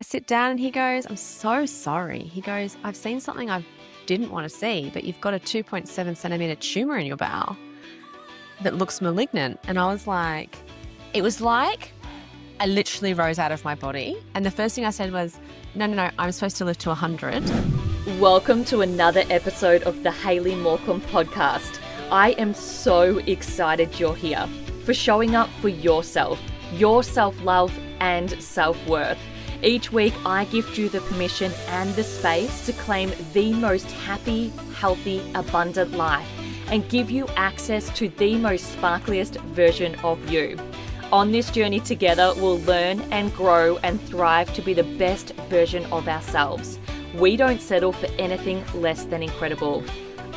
I sit down and he goes, I'm so sorry. He goes, I've seen something I didn't want to see, but you've got a 2.7 centimeter tumor in your bowel that looks malignant. And I was like, it was like I literally rose out of my body. And the first thing I said was, no, I'm supposed to live to 100. Welcome to another episode of the Hayley Morecambe podcast. I am so excited you're here for showing up for yourself, your self-love and self-worth. Each week, I gift you the permission and the space to claim the most happy, healthy, abundant life and give you access to the most sparkliest version of you. On this journey together, we'll learn and grow and thrive to be the best version of ourselves. We don't settle for anything less than incredible.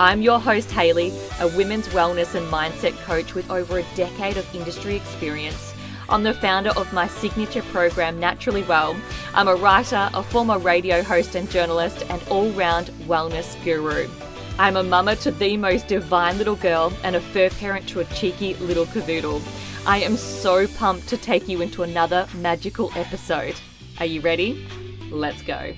I'm your host, Hayley, a women's wellness and mindset coach with over a decade of industry experience. I'm the founder of my signature program, Naturally Well. I'm a writer, a former radio host and journalist, and all-round wellness guru. I'm a mama to the most divine little girl and a fur parent to a cheeky little cavoodle. I am so pumped to take you into another magical episode. Are you ready? Let's go.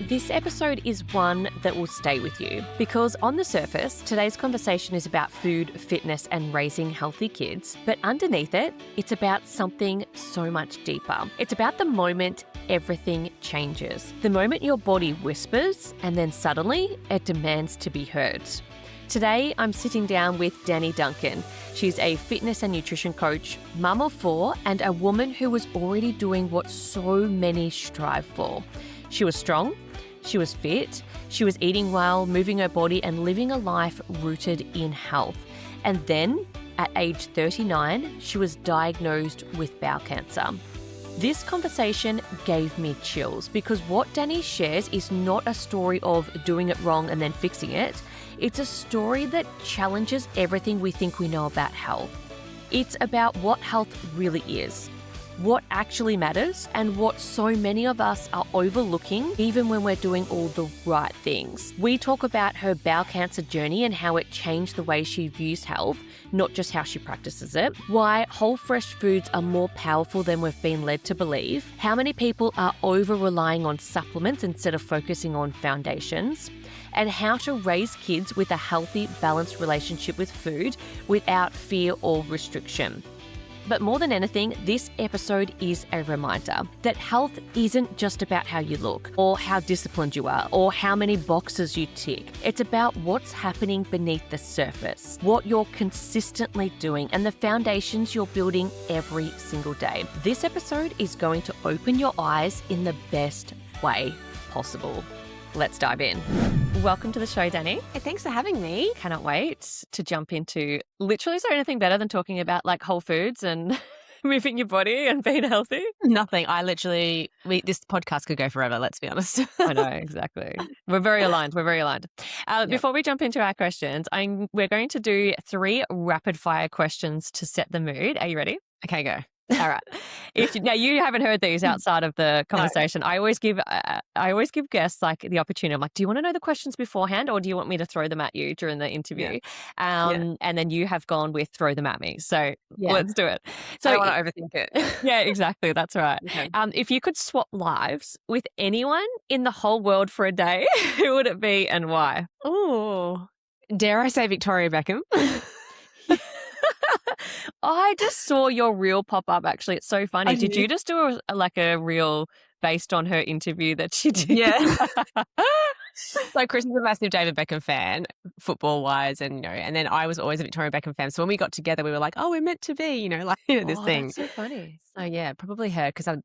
This episode is one that will stay with you because on the surface, today's conversation is about food, fitness, and raising healthy kids. But underneath it, it's about something so much deeper. It's about the moment everything changes. The moment your body whispers and then suddenly it demands to be heard. Today, I'm sitting down with Danni Duncan. She's a fitness and nutrition coach, mum of 4, and a woman who was already doing what so many strive for. She was strong, she was fit, she was eating well, moving her body and living a life rooted in health. And then, at age 39, she was diagnosed with bowel cancer. This conversation gave me chills because what Danni shares is not a story of doing it wrong and then fixing it. It's a story that challenges everything we think we know about health. It's about what health really is, what actually matters, and what so many of us are overlooking even when we're doing all the right things. We talk about her bowel cancer journey and how it changed the way she views health, not just how she practices it, why whole fresh foods are more powerful than we've been led to believe, how many people are over-relying on supplements instead of focusing on foundations, and how to raise kids with a healthy, balanced relationship with food without fear or restriction. But more than anything, this episode is a reminder that health isn't just about how you look or how disciplined you are or how many boxes you tick. It's about what's happening beneath the surface, what you're consistently doing, and the foundations you're building every single day. This episode is going to open your eyes in the best way possible. Let's dive in. Welcome to the show, Danni. Hey, thanks for having me. Cannot wait to jump into literally, is there anything better than talking about like whole foods and moving your body and being healthy? Nothing. This podcast could go forever, let's be honest. I know, exactly. We're very aligned. Yep. Before we jump into our questions, we're going to do 3 rapid fire questions to set the mood. Are you ready? Okay, go. All right. Now you haven't heard these outside of the conversation. No. I always give guests like the opportunity. I'm like, do you want to know the questions beforehand, or do you want me to throw them at you during the interview? And then you have gone with throw them at me. So let's do it. So I don't want to overthink it. Yeah, exactly. That's right. Okay. If you could swap lives with anyone in the whole world for a day, who would it be and why? Oh, dare I say Victoria Beckham? I just saw your reel pop up. Actually, it's so funny. Did you just do a reel based on her interview that she did? Yeah. So Chris is a massive David Beckham fan, football wise, and and then I was always a Victoria Beckham fan. So when we got together, we were like, oh, we're meant to be, this thing. That's so funny. So yeah, probably her because I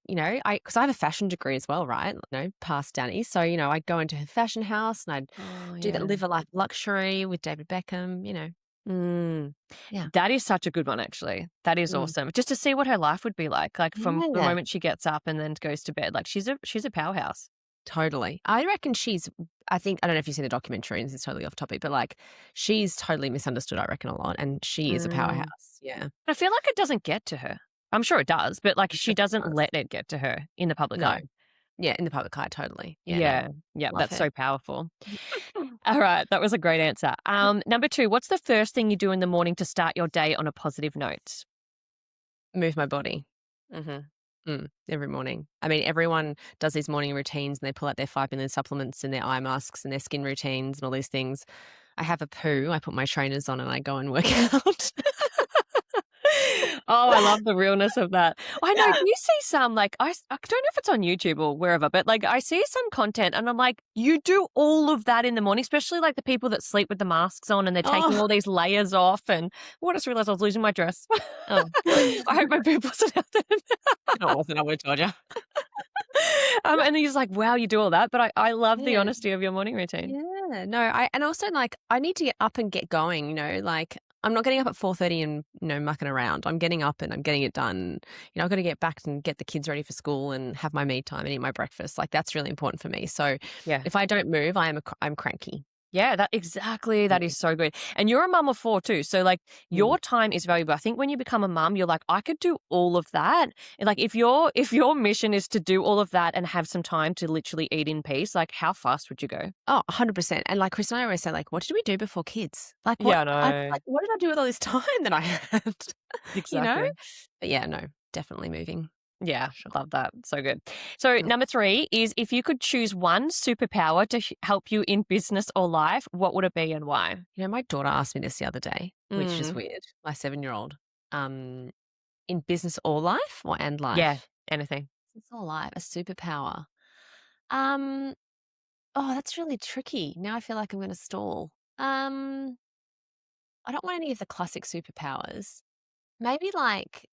have a fashion degree as well, right? Past Danni. So I'd go into her fashion house and I'd live a life of luxury with David Beckham. Yeah, that is such a good one, actually. That is awesome. Just to see what her life would be like from the moment she gets up and then goes to bed. Like she's a powerhouse. Totally. I reckon I don't know if you've seen the documentary, and this is totally off topic, but like she's totally misunderstood, I reckon, a lot, and she is a powerhouse. Yeah. I feel like it doesn't get to her. I'm sure it does, but like she doesn't let it get to her in the public eye. Yeah, in the public eye, totally. Yeah, that's so powerful. All right, that was a great answer. Number 2, what's the first thing you do in the morning to start your day on a positive note? Move my body. Mm-hmm. Every morning. I mean, everyone does these morning routines and they pull out their 5 million supplements and their eye masks and their skin routines and all these things. I have a poo. I put my trainers on and I go and work out. Oh, I love the realness of that. I know. Yeah. Do you see some like I don't know if it's on YouTube or wherever, but like I see some content and I'm like, you do all of that in the morning, especially like the people that sleep with the masks on and they're taking Oh, all these layers off. And I just realized I was losing my dress. oh. I hope my boob wasn't out there. No, it wasn't. I would have told you. And he's like, wow, you do all that. But I love the Yeah. honesty of your morning routine. Yeah. No, and also like I need to get up and get going, like I'm not getting up at 4:30 and, mucking around. I'm getting up and I'm getting it done. I've got to get back and get the kids ready for school and have my me time and eat my breakfast. Like that's really important for me. So Yeah. if I don't move, I'm cranky. Yeah, that is so good. And you're a mum of 4 too. So like Mm. your time is valuable. I think when you become a mum, you're like, I could do all of that. And like if your mission is to do all of that and have some time to literally eat in peace, like how fast would you go? Oh, 100%. And like Chris and I always say, like, what did we do before kids? Like Yeah, I know. what did I do with all this time that I had? you know? Exactly. But yeah, no, definitely moving. Yeah, Sure. love that. So good. So Mm. number 3 is if you could choose one superpower to help you in business or life, what would it be and why? My daughter asked me this the other day, which is Mm. weird. My 7-year-old. In business or life and Yeah, life? anything. Business or life, a superpower. Um, oh, that's really tricky. Now I feel like I'm going to stall. I don't want any of the classic superpowers. Maybe like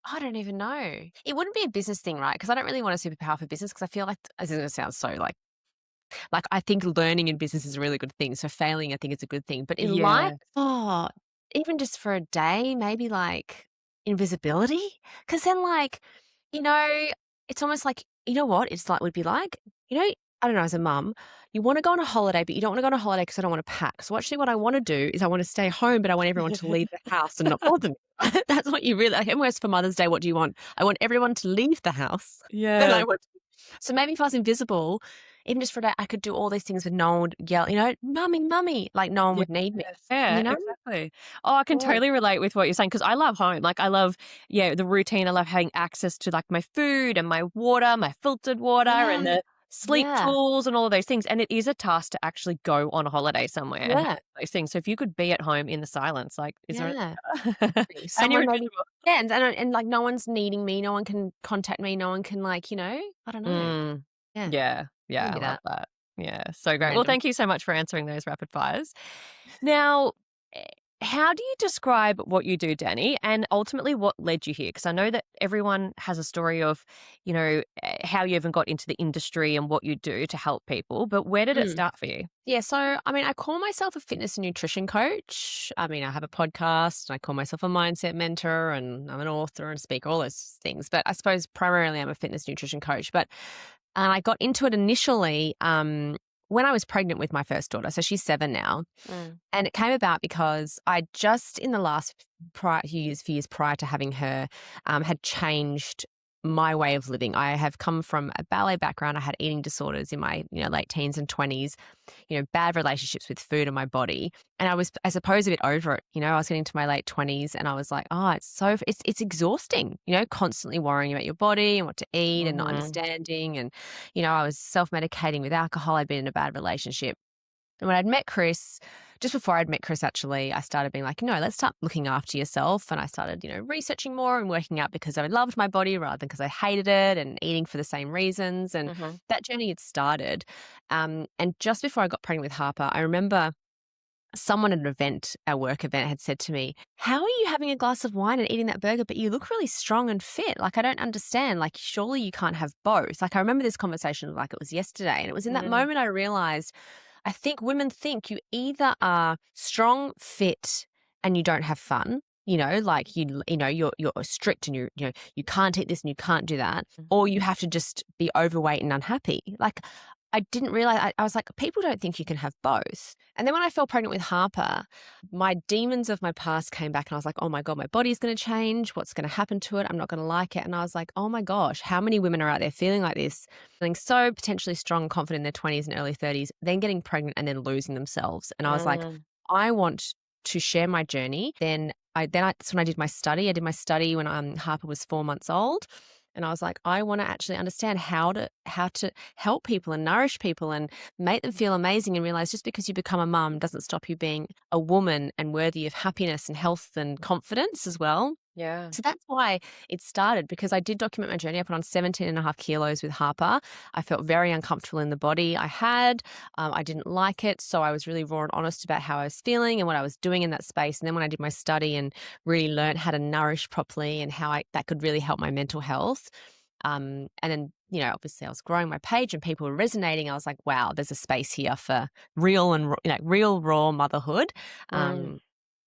I don't even know. It wouldn't be a business thing, right? Because I don't really want a superpower for business because I feel like this is going to sound so like I think learning in business is a really good thing. So failing, I think it's a good thing. But in life, Yeah. even just for a day, maybe like invisibility. Because then, it's almost like what it's like would be like. I don't know. As a mum, you want to go on a holiday, but you don't want to go on a holiday because I don't want to pack. So actually, what I want to do is I want to stay home, but I want everyone to leave the house and not bother me. That's what you really like. Almost for Mother's Day, what do you want? I want everyone to leave the house. Then Yeah. I want so maybe if I was invisible, even just for a day, I could do all these things and no one would yell, "Mummy, mummy," like no one Yeah, would need me, yeah, you know? exactly. Oh, I can Yeah. totally relate with what you're saying because I love home. Like I love, yeah, the routine. I love having access to like my food and my water, my filtered water and Yeah. the sleep Yeah. tools and all of those things. And it is a task to actually go on a holiday somewhere and have Yeah. those things. So if you could be at home in the silence, like, is there Yeah. anything and you're Someone maybe invisible. yeah, and, like, no one's needing me, no one can contact me, no one can, I don't know. Mm, Yeah, yeah, yeah, I maybe love that. that. Yeah, so great. Well, Random. thank you so much for answering those rapid fires. Now, eh, how do you describe what you do, Danny, and ultimately what led you here? Because I know that everyone has a story of, how you even got into the industry and what you do to help people, but where did it Mm. start for you? Yeah, so, I mean, I call myself a fitness and nutrition coach. I mean, I have a podcast, and I call myself a mindset mentor, and I'm an author and speaker, all those things, but I suppose primarily I'm a fitness nutrition coach, but I got into it initially, when I was pregnant with my first daughter, so she's 7 now, Mm. and it came about because I just in the last few years prior to having her, had changed my way of living. I have come from a ballet background. I had eating disorders in my, late teens and 20s, bad relationships with food and my body. And I suppose, a bit over it. I was getting to my late 20s and I was like, oh, it's exhausting, constantly worrying about your body and what to eat and not Mhm. understanding. And, I was self-medicating with alcohol. I'd been in a bad relationship. And when I'd met Chris, just before I'd met Chris, actually, I started being like, let's start looking after yourself. And I started, researching more and working out because I loved my body rather than because I hated it and eating for the same reasons. And Mhm. that journey had started. And just before I got pregnant with Harper, I remember someone at an event, a work event, had said to me, "How are you having a glass of wine and eating that burger, but you look really strong and fit? Like, I don't understand. Like, surely you can't have both." Like, I remember this conversation like it was yesterday. And it was in that Mm. moment I realized I think women think you either are strong, fit, and you don't have fun. Like you're strict and you can't eat this and you can't do that, or you have to just be overweight and unhappy. Like I didn't realize. I was like, people don't think you can have both. And then when I fell pregnant with Harper, my demons of my past came back, and I was like, oh my god, my body's going to change. What's going to happen to it? I'm not going to like it. And I was like, oh my gosh, how many women are out there feeling like this? Feeling so potentially strong, confident in their 20s and early 30s, then getting pregnant and then losing themselves. And I was like, Mm. I want to share my journey. That's when I did my study. I did my study when Harper was 4 months old. And I was like, I want to actually understand how to help people and nourish people and make them feel amazing, and realize just because you become a mum doesn't stop you being a woman and worthy of happiness and health and confidence as well. Yeah. So that's why it started, because I did document my journey. I put on 17.5 kilos with Harper. I felt very uncomfortable in the body I had. I didn't like it. So I was really raw and honest about how I was feeling and what I was doing in that space. And then when I did my study and really learned how to nourish properly and how that could really help my mental health. And then, obviously I was growing my page and people were resonating. I was like, wow, there's a space here for real and, real raw motherhood Mm.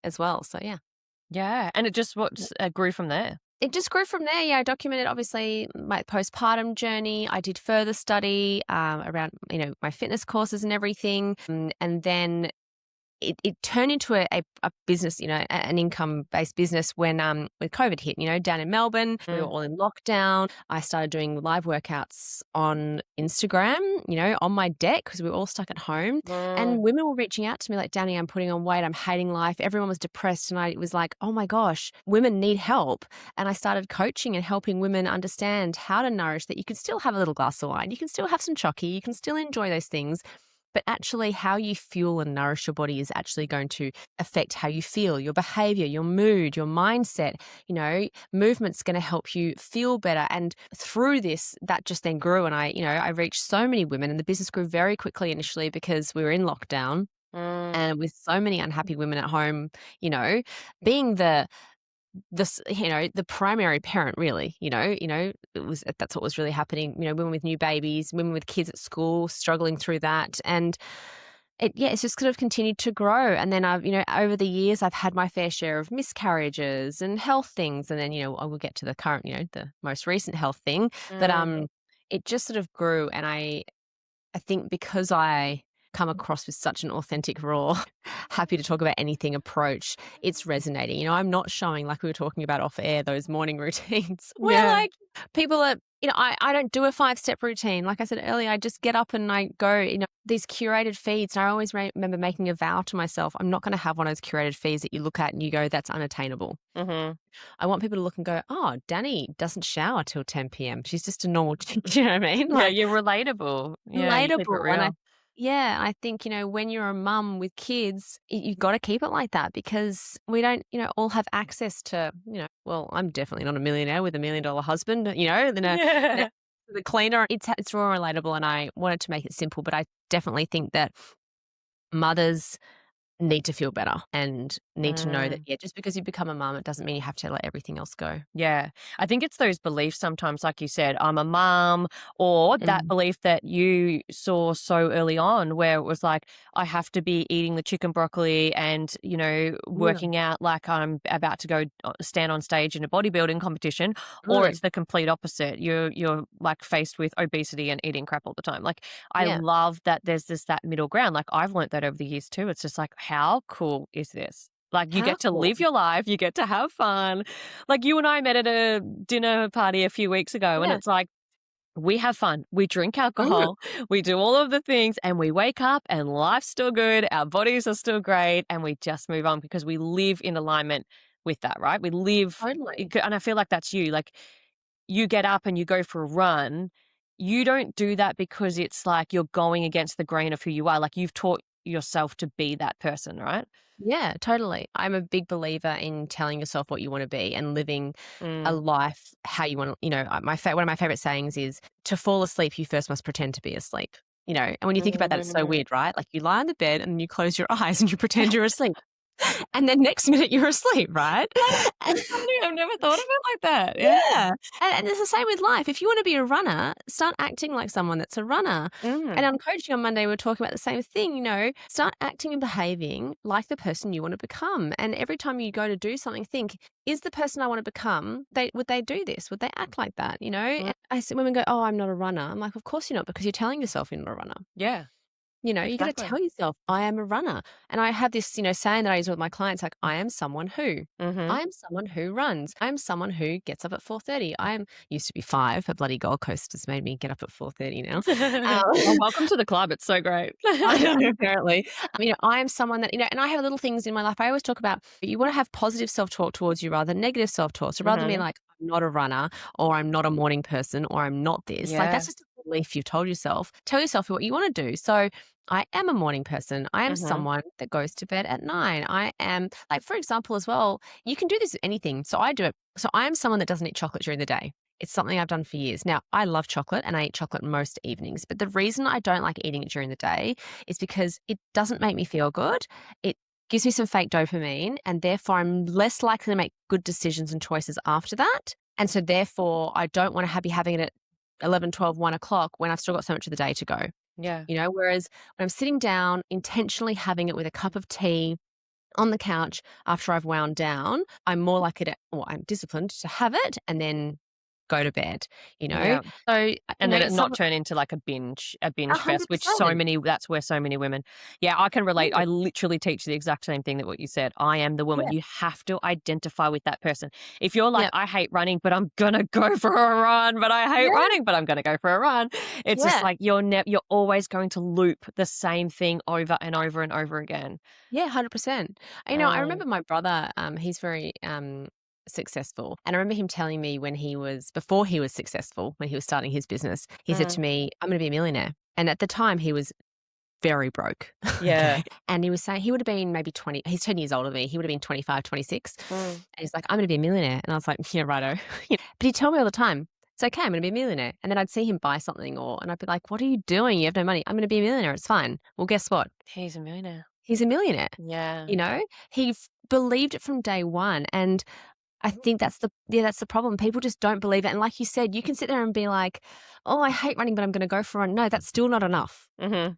as well. So yeah. Yeah. And it just grew from there. It just grew from there. Yeah, I documented obviously my postpartum journey. I did further study around, my fitness courses and everything. And then it turned into a business, an income-based business when COVID hit, down in Melbourne. We were all in lockdown. I started doing live workouts on Instagram, on my deck, because we were all stuck at home. And women were reaching out to me like, Danni, I'm putting on weight. I'm hating life. Everyone was depressed. And I was like, oh my gosh, women need help. And I started coaching and helping women understand how to nourish, that you can still have a little glass of wine. You can still have some chocky. You can still enjoy those things. But actually how you fuel and nourish your body is actually going to affect how you feel, your behavior, your mood, your mindset. Movement's going to help you feel better. And through this, that just then grew. And I reached so many women, and the business grew very quickly initially because we were in lockdown. And with so many unhappy women at home, being the primary parent, really, that's what was really happening. Women with new babies, women with kids at school, struggling through that. And it's just sort of continued to grow. And then I've, over the years, I've had my fair share of miscarriages and health things. And then, I will get to the current, the most recent health thing. But it just sort of grew. And I think because I come across with such an authentic, raw, happy to talk about anything approach, it's resonating. I'm not showing, like we were talking about off air, those morning routines where like people are, I don't do a 5-step routine. Like I said earlier, I just get up and I go, these curated feeds. And I always remember making a vow to myself, I'm not going to have one of those curated feeds that you look at and you go, that's unattainable. I want people to look and go, oh, Danni doesn't shower till 10 p.m. She's just a normal, do you know what I mean? Yeah, you're relatable. Yeah, you keep it Relatable. real. I think, when you're a mum with kids, you've got to keep it like that, because we don't, all have access to, well, I'm definitely not a millionaire with $1 million husband, then the cleaner. It's raw and relatable, and I wanted to make it simple, but I definitely think that mothers need to feel better and need to know that, just because you become a mum, it doesn't mean you have to let everything else go. Yeah. I think it's those beliefs sometimes, like you said, I'm a mum, or that belief that you saw so early on where it was like, I have to be eating the chicken broccoli and, working out like I'm about to go stand on stage in a bodybuilding competition, or it's the complete opposite. You're like faced with obesity and eating crap all the time. Like, I love that there's that middle ground. Like, I've learned that over the years too. It's just like, how cool is this? Like, you get to live your life, you get to have fun. Like, you and I met at a dinner party a few weeks ago, and it's like, we have fun. We drink alcohol, we do all of the things, and we wake up and life's still good, our bodies are still great, and we just move on because we live in alignment with that, right? We live, and I feel like that's you. Like, you get up and you go for a run. You don't do that because it's like you're going against the grain of who you are. Like, you've taught yourself to be that person, right? Yeah, totally. I'm a big believer in telling yourself what you want to be and living a life how you want to. One of my favorite sayings is, to fall asleep, you first must pretend to be asleep. And when you think about that, it's so weird, right? Like, you lie on the bed and you close your eyes and you pretend you're asleep. And then next minute you're asleep, right? That's something I've never thought of it like that. Yeah. And it's the same with life. If you want to be a runner, start acting like someone that's a runner. And on coaching on Monday, we were talking about the same thing, start acting and behaving like the person you want to become. And every time you go to do something, think, is the person I want to become, would they do this? Would they act like that? And I see women go, oh, I'm not a runner. I'm like, of course you're not, because you're telling yourself you're not a runner. Yeah. You know, you got to Exactly. tell yourself, I am a runner. And I have this, saying that I use with my clients, like, I am someone who. Mm-hmm. I am someone who runs. I am someone who gets up at 4:30. I am used to be 5, but bloody Gold Coast has made me get up at 4:30 now. Well, welcome to the club. It's so great. I know, apparently. I am someone that, and I have little things in my life. I always talk about you want to have positive self-talk towards you rather than negative self-talk. So rather than being Mm-hmm. like, I'm not a runner or I'm not a morning person or I'm not this, like Yeah. that's just a belief you've told yourself. Tell yourself what you want to do. So I am a morning person. I am Mm-hmm. someone that goes to bed at 9. I am, like, for example, as well, you can do this with anything. So I do it. So I am someone that doesn't eat chocolate during the day. It's something I've done for years. Now, I love chocolate and I eat chocolate most evenings. But the reason I don't like eating it during the day is because it doesn't make me feel good. It gives me some fake dopamine, and therefore I'm less likely to make good decisions and choices after that. And so therefore I don't want to be having it at 11, 12, 1 o'clock when I've still got so much of the day to go. Yeah. Whereas when I'm sitting down, intentionally having it with a cup of tea on the couch after I've wound down, I'm more likely to, or I'm disciplined to have it and then go to bed, Yeah. So, And then it it's not something. turn into like a binge fest, which 100%. that's where so many women, yeah, I can relate. Yeah. I literally teach the exact same thing that what you said. I am the woman. Yeah. You have to identify with that person. If you're like, Yeah. I hate running, but I'm gonna go for a run, but I hate Yeah. running, but I'm gonna go for a run. It's just Yeah. like you're always going to loop the same thing over and over and over again. Yeah, 100%. I remember my brother, he's very successful. And I remember him telling me before he was successful, when he was starting his business, he said Mm. to me, I'm going to be a millionaire. And at the time, he was very broke. Yeah. Okay. And he was saying he would have been maybe 20, he's 10 years older than me. He would have been 25, 26. Mm. And he's like, I'm going to be a millionaire. And I was like, yeah, righto. But he'd tell me all the time, it's okay, I'm going to be a millionaire. And then I'd see him buy something and I'd be like, what are you doing? You have no money. I'm going to be a millionaire. It's fine. Well, guess what? He's a millionaire. He's a millionaire. Yeah. He believed it from day one. And I think that's the problem. People just don't believe it. And like you said, you can sit there and be like, oh, I hate running, but I'm going to go for a run. No, that's still not enough. Mm-hmm.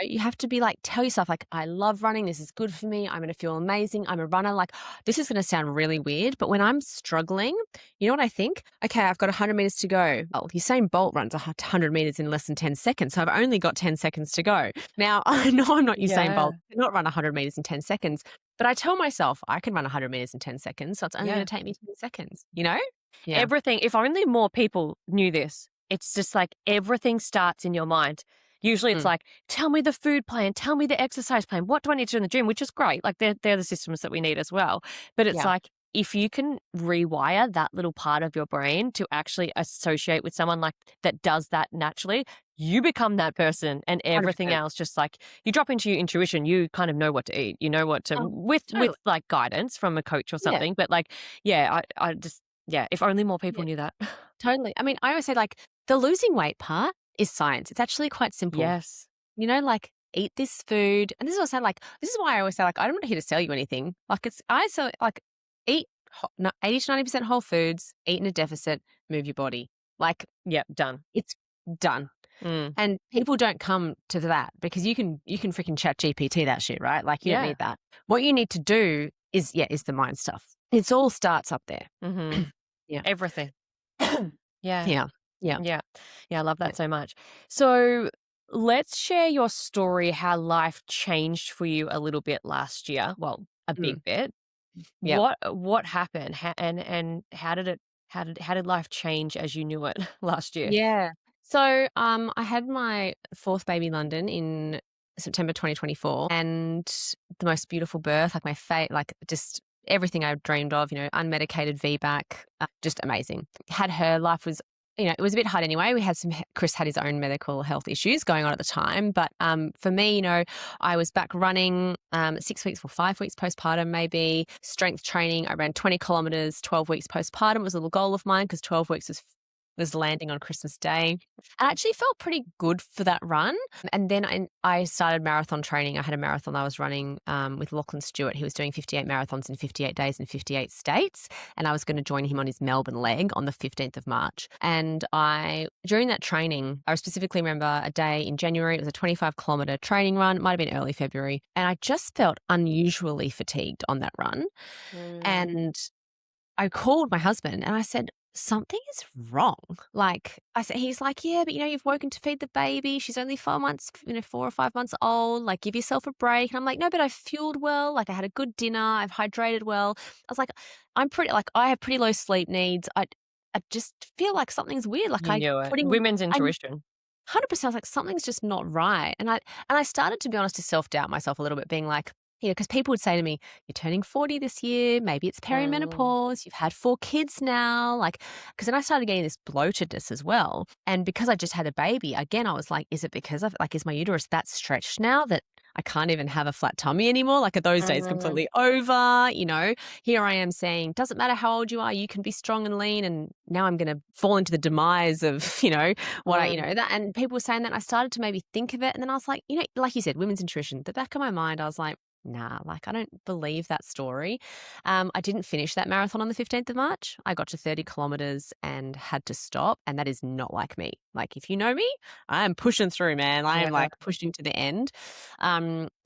You have to be like, tell yourself, like, I love running. This is good for me. I'm going to feel amazing. I'm a runner. Like, this is going to sound really weird, but when I'm struggling, you know what I think? Okay, I've got 100 meters to go. Well, Usain Bolt runs 100 meters in less than 10 seconds. So I've only got 10 seconds to go. Now, I know I'm not Usain Bolt. I cannot run 100 meters in 10 seconds, but I tell myself I can run 100 meters in 10 seconds. So it's only going to take me 10 seconds, Yeah. Everything, if only more people knew this, it's just like everything starts in your mind. Usually it's like, tell me the food plan, tell me the exercise plan. What do I need to do in the gym? Which is great. Like they're the systems that we need as well. But it's like, if you can rewire that little part of your brain to actually associate with someone like that does that naturally, you become that person, and everything 100%. else just like you drop into your intuition. You kind of know what to eat. You know what to with like guidance from a coach or something. But like, I just if only more people knew that. Totally. I mean, I always say, like, the losing weight part is science. It's actually quite simple. Yes. Like, eat this food. And this is what I say, like, this is why I always say, like, I'm not here to sell you anything. Like, I say, like, eat 80 to 90% whole foods, eat in a deficit, move your body. Like, done. It's done. And people don't come to that because you can freaking chat GPT that shit, right? Like, you don't need that. What you need to do is the mind stuff. It's all starts up there. Mm-hmm. Everything. Yeah. I love that so much. So let's share your story, how life changed for you a little bit last year. Well, a big bit. Yeah. What happened? And how did life change as you knew it last year? Yeah. So I had my fourth baby in London in September 2024, and the most beautiful birth, like my like just everything I dreamed of, unmedicated VBAC, just amazing. Had her, life was, it was a bit hard anyway. Chris had his own medical health issues going on at the time. But for me, I was back running 6 weeks or 5 weeks postpartum, maybe strength training. I ran 20 kilometers, 12 weeks postpartum was a little goal of mine because 12 weeks was landing on Christmas Day. I actually felt pretty good for that run. And then I started marathon training. I had a marathon I was running with Lachlan Stewart. He was doing 58 marathons in 58 days in 58 states. And I was going to join him on his Melbourne leg on the 15th of March. And during that training, I specifically remember a day in January. It was a 25-kilometer training run. It might have been early February. And I just felt unusually fatigued on that run. And I called my husband and I said, something is wrong. Like I said, he's like, yeah, but you've woken to feed the baby. She's only 4 months, 4 or 5 months old. Like, give yourself a break. And I'm like, no, but I fueled well. Like, I had a good dinner. I've hydrated well. I was like, I have pretty low sleep needs. I just feel like something's weird. Like You knew it. Women's I'm intuition. 100%. I was like, something's just not right. And I started, to be honest, to self-doubt myself a little bit, being like, because people would say to me, you're turning 40 this year, maybe it's Mm. perimenopause, you've had 4 kids now. Like, because then I started getting this bloatedness as well. And because I just had a baby, again, I was like, is it because is my uterus that stretched now that I can't even have a flat tummy anymore? Like, are those days Mm. completely over? Here I am saying, doesn't matter how old you are, you can be strong and lean. And now I'm going to fall into the demise of, that. And people were saying that, and I started to maybe think of it. And then I was like, like you said, women's intuition, the back of my mind, I was like, nah, like I don't believe that story. I didn't finish that marathon on the 15th of March. I got to 30 kilometers and had to stop. And that is not like me. Like, if you know me, I am pushing through, man. I am Yeah. like pushing to the end.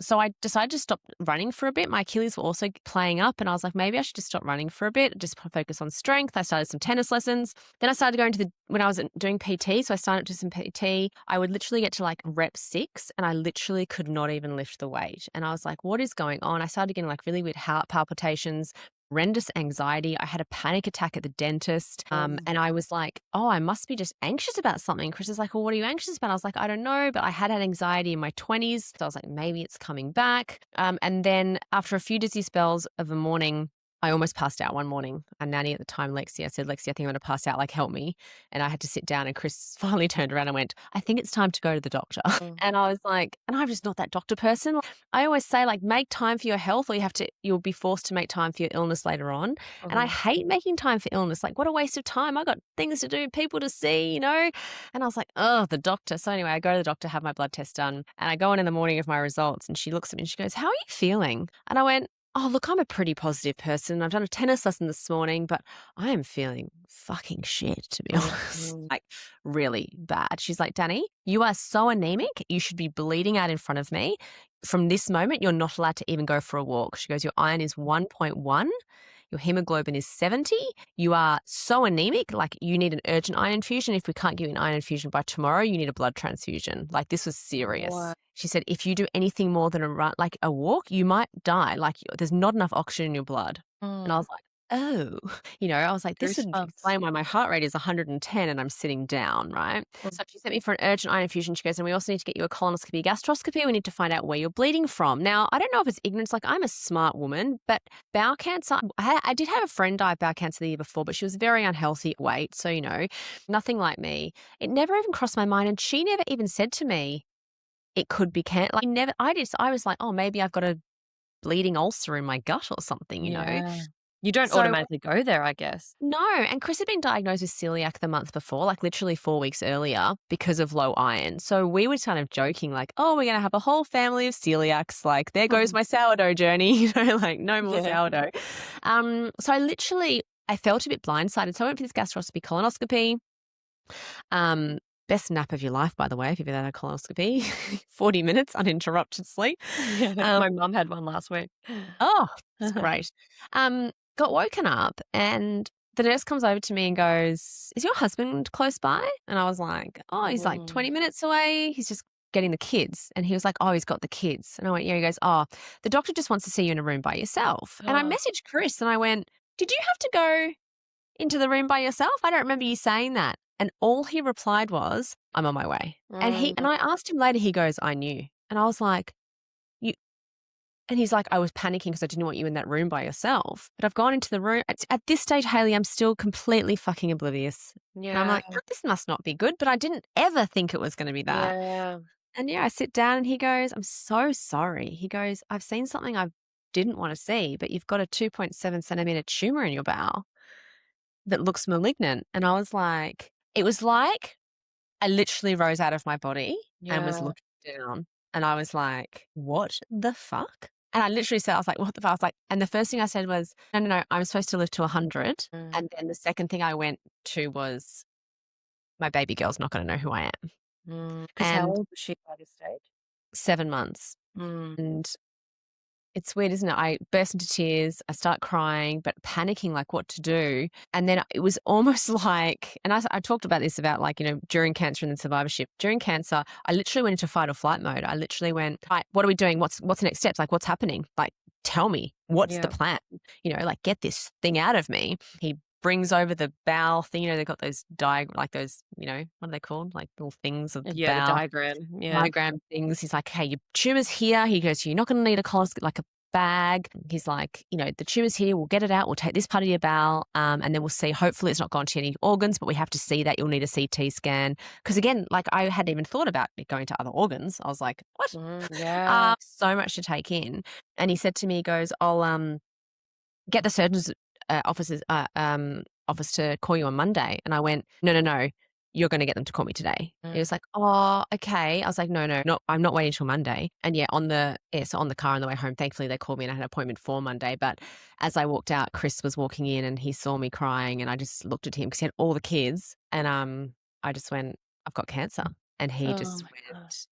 So I decided to stop running for a bit. My Achilles were also playing up, and I was like, maybe I should just stop running for a bit, just focus on strength. I started some tennis lessons. Then I started going when I was doing PT. So I started to some PT. I would literally get to like rep 6, and I literally could not even lift the weight. And I was like, what is going on? I started getting like really weird heart palpitations, horrendous anxiety. I had a panic attack at the dentist. And I was like, oh, I must be just anxious about something. Chris is like, well, what are you anxious about? I was like, I don't know, but I had anxiety in my 20s. So I was like, maybe it's coming back. And then after a few dizzy spells of a morning, I almost passed out one morning. A nanny at the time, Lexi, I said, Lexi, I think I'm going to pass out. Like, help me. And I had to sit down, and Chris finally turned around and went, I think it's time to go to the doctor. And I was like, and I'm just not that doctor person. I always say, like, make time for your health, or you'll be forced to make time for your illness later on. And I hate making time for illness. Like, what a waste of time. I got things to do, people to see. And I was like, oh, the doctor. So anyway, I go to the doctor, have my blood test done, and I go in the morning of my results, and she looks at me and she goes, how are you feeling? And I went, oh, look, I'm a pretty positive person. I've done a tennis lesson this morning, but I am feeling fucking shit, to be honest. Like, really bad. She's like, Danny, you are so anemic. You should be bleeding out in front of me. From this moment, you're not allowed to even go for a walk. She goes, your iron is 1.1. Your hemoglobin is 70. You are so anemic, like you need an urgent iron infusion. If we can't give you an iron infusion by tomorrow, you need a blood transfusion. Like, this was serious. Wow. She said, if you do anything more than a run, like a walk, you might die. Like, there's not enough oxygen in your blood. And I was like, oh, I was like, this would Goosebumps. explain why my heart rate is 110 and I'm sitting down, right? So she sent me for an urgent iron infusion. She goes, and we also need to get you a colonoscopy, gastroscopy. We need to find out where you're bleeding from. Now, I don't know if it's ignorance. Like, I'm a smart woman, but bowel cancer, I did have a friend die of bowel cancer the year before, but she was very unhealthy weight. So, nothing like me. It never even crossed my mind. And she never even said to me, it could be cancer. Like, never, I was like, oh, maybe I've got a bleeding ulcer in my gut or something. Yeah. You don't So automatically go there, I guess. no, and Chris had been diagnosed with celiac the month before, like literally 4 weeks earlier, because of low iron. So we were kind of joking, like, oh, we're going to have a whole family of celiacs. Like, there goes my sourdough journey, like no more sourdough. So I felt a bit blindsided. So I went for this gastroscopy, colonoscopy. Best nap of your life, by the way, if you've ever had a colonoscopy. 40 minutes uninterrupted sleep. My mum had one last week. Oh, it's great. Got woken up, and the nurse comes over to me and goes, is your husband close by? And I was like, oh, he's like 20 minutes away. He's just getting the kids. And he was like, oh, he's got the kids. And I went, yeah. He goes, oh, the doctor just wants to see you in a room by yourself. And I messaged Chris and I went, did you have to go into the room by yourself? I don't remember you saying that. And all he replied was, I'm on my way. And I asked him later, he goes, I knew. And I was like, and he's like, I was panicking because I didn't want you in that room by yourself. But I've gone into the room. At this stage, Hayley, I'm still completely fucking oblivious. Yeah. And I'm like, oh, this must not be good. But I didn't ever think it was going to be that. Yeah. And I sit down and he goes, I'm so sorry. He goes, I've seen something I didn't want to see, but you've got a 2.7 centimeter tumor in your bowel that looks malignant. And I was like, it was like I literally rose out of my body and was looking down. And I was like, what the fuck? And I literally said, I was like, what the fuck? I was like, and the first thing I said was, no, I'm supposed to live to 100. And then the second thing I went to was, my baby girl's not going to know who I am. Because how old was she by this stage? 7 months. And It's weird, isn't it? I burst into tears. I start crying, but panicking, like what to do. And then it was almost like, and I talked about this about like, during cancer and then survivorship. During cancer, I literally went into fight or flight mode. I literally went, right, what are we doing? What's the next steps? Like, what's happening? Like, tell me, what's the Yeah. plan? Like get this thing out of me. He brings over the bowel thing. They've got those like those, what are they called? Like little things of the Yeah, the bowel. diagram. Yeah. Diagram things. He's like, hey, your tumour's here. He goes, you're not going to need a like a bag. He's like, the tumour's here. We'll get it out. We'll take this part of your bowel, and then we'll see. Hopefully, it's not gone to any organs, but we have to see that. You'll need a CT scan because again, like I hadn't even thought about it going to other organs. I was like, what? Yeah. So much to take in. And he said to me, he goes, I'll get the surgeon's office to call you on Monday. And I went, no, you're going to get them to call me today. He was like, oh, okay. I was like, no, I'm not waiting until Monday. And yeah, so on the car on the way home, thankfully they called me and I had an appointment for Monday. But as I walked out, Chris was walking in and he saw me crying and I just looked at him because he had all the kids. And I just went, I've got cancer. And he just went,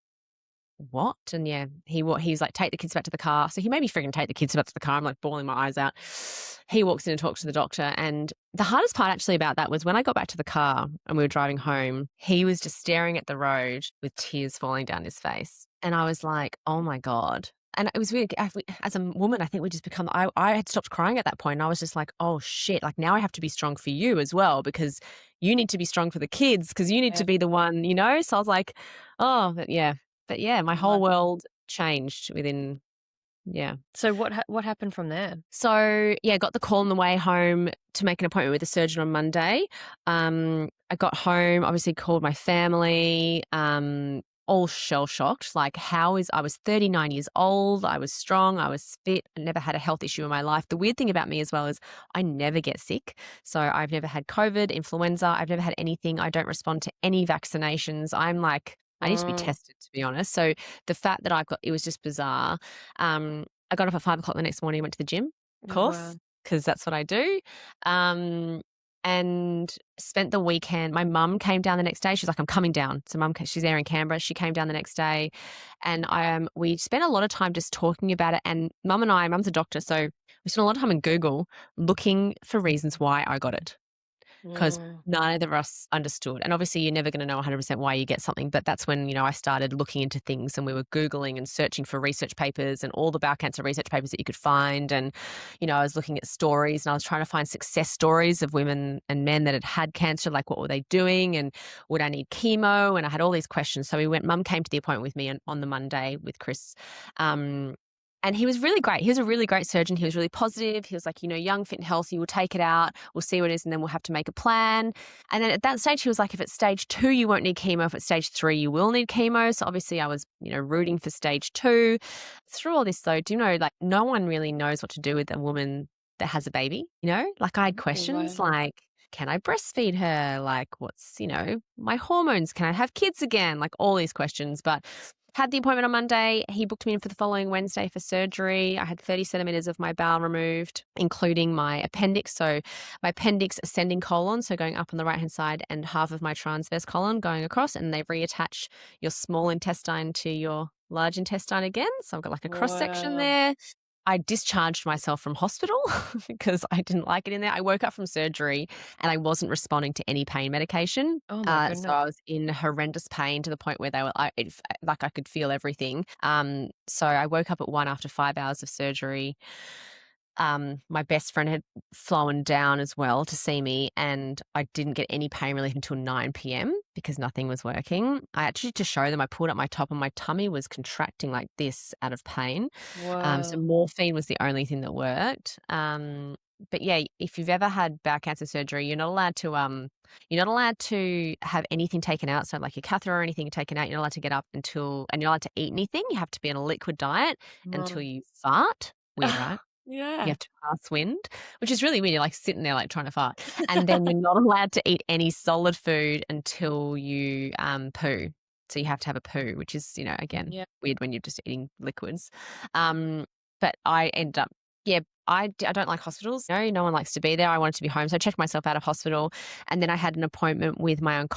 what? And yeah, he's like, take the kids back to the car. So he made me freaking take the kids back to the car. I'm like bawling my eyes out. He walks in and talks to the doctor. And the hardest part actually about that was when I got back to the car and we were driving home, he was just staring at the road with tears falling down his face. And I was like, oh my God. And it was weird. As a woman, I think we just become, I had stopped crying at that point. And I was just like, oh shit, like now I have to be strong for you as well because you need to be strong for the kids because you need to be the one, So I was like, oh, but yeah. But yeah, my whole world changed within, yeah. So what happened from there? So yeah, got the call on the way home to make an appointment with the surgeon on Monday. I got home, obviously called my family, all shell shocked. Like I was 39 years old. I was strong. I was fit. I never had a health issue in my life. The weird thing about me as well is I never get sick. So I've never had COVID, influenza. I've never had anything. I don't respond to any vaccinations. I'm like, I need to be tested, to be honest. So the fact that it was just bizarre. I got up at 5 o'clock the next morning, went to the gym, of course, because that's what I do. And spent the weekend. My mum came down the next day. She's like, I'm coming down. So she's there in Canberra. She came down the next day. And we spent a lot of time just talking about it. And mum's a doctor. So we spent a lot of time in Google looking for reasons why I got it. Because neither of us understood. And obviously you're never going to know 100% why you get something, but that's when, I started looking into things and we were Googling and searching for research papers and all the bowel cancer research papers that you could find. And, I was looking at stories and I was trying to find success stories of women and men that had cancer, like what were they doing and would I need chemo? And I had all these questions. So Mum came to the appointment with me on the Monday with Chris. And he was really great. He was a really great surgeon. He was really positive. He was like, young, fit and healthy, we'll take it out. We'll see what it is and then we'll have to make a plan. And then at that stage, he was like, if it's stage 2, you won't need chemo. If it's stage 3, you will need chemo. So obviously I was, rooting for stage 2. Through all this though, like no one really knows what to do with a woman that has a baby, Like I had questions like, can I breastfeed her? Like what's, my hormones? Can I have kids again? Like all these questions. But had the appointment on Monday. He booked me in for the following Wednesday for surgery. I had 30 centimeters of my bowel removed, including my appendix. So my appendix ascending colon, so going up on the right-hand side, and half of my transverse colon going across, and they reattach your small intestine to your large intestine again. So I've got like a cross-section there. I discharged myself from hospital because I didn't like it in there. I woke up from surgery and I wasn't responding to any pain medication. Oh my goodness. So I was in horrendous pain to the point where I could feel everything. So I woke up at 1 after 5 hours of surgery. My best friend had flown down as well to see me and I didn't get any pain relief until 9 p.m. because nothing was working. I actually, to show them, I pulled up my top and my tummy was contracting like this out of pain. So morphine was the only thing that worked. But yeah, if you've ever had bowel cancer surgery, you're not allowed to have anything taken out. So like your catheter or anything taken out, you're not allowed to get up and you're not allowed to eat anything. You have to be on a liquid diet until you fart. Weird, right? Yeah. You have to pass wind, which is really weird. You're like sitting there like trying to fart. And then you're not allowed to eat any solid food until you poo. So you have to have a poo, which is, again, weird when you're just eating liquids. But I ended up, I don't like hospitals. No one likes to be there. I wanted to be home. So I checked myself out of hospital. And then I had an appointment with an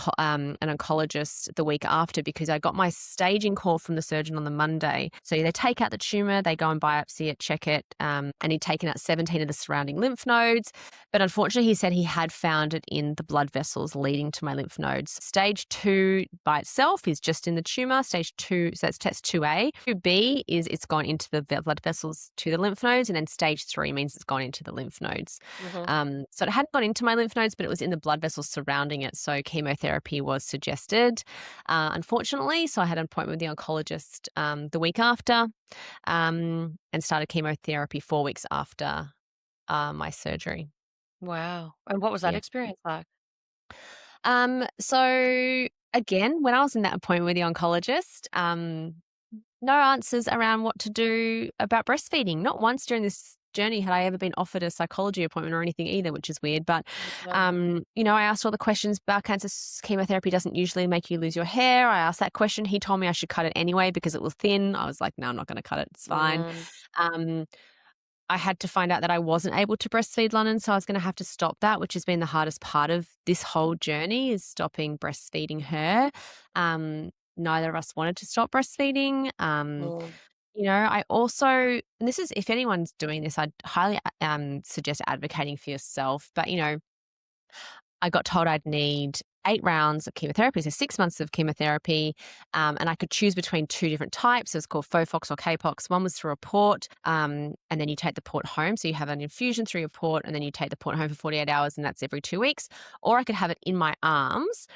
oncologist the week after because I got my staging call from the surgeon on the Monday. So they take out the tumor, they go and biopsy it, check it, and he'd taken out 17 of the surrounding lymph nodes. But unfortunately, he said he had found it in the blood vessels leading to my lymph nodes. Stage 2 by itself is just in the tumor. Stage 2, so that's test 2A. 2B is it's gone into the blood vessels to the lymph nodes, and then stage 3 means it's gone into the lymph nodes. So it hadn't gone into my lymph nodes, but it was in the blood vessels surrounding it. So chemotherapy was suggested, unfortunately. So I had an appointment with the oncologist the week after, and started chemotherapy 4 weeks after my surgery. Wow. And what was that Yeah. experience like? So again, when I was in that appointment with the oncologist, no answers around what to do about breastfeeding. Not once during this journey had I ever been offered a psychology appointment or anything either, which is weird. But, Yeah. I asked all the questions. Bowel cancer chemotherapy doesn't usually make you lose your hair. I asked that question. He told me I should cut it anyway because it was thin. I was like, no, I'm not going to cut it. It's fine. Mm. Um, I had to find out that I wasn't able to breastfeed London, so I was going to have to stop that, which has been the hardest part of this whole journey is stopping breastfeeding her. Neither of us wanted to stop breastfeeding. Mm. I also, and this is, if anyone's doing this, I'd highly suggest advocating for yourself. But, I got told I'd need 8 rounds of chemotherapy, so 6 months of chemotherapy, and I could choose between 2 different types. It's called Fofox or Kpox. One was through a port, and then you take the port home. So you have an infusion through your port, and then you take the port home for 48 hours, and that's every 2 weeks. Or I could have it in my arms,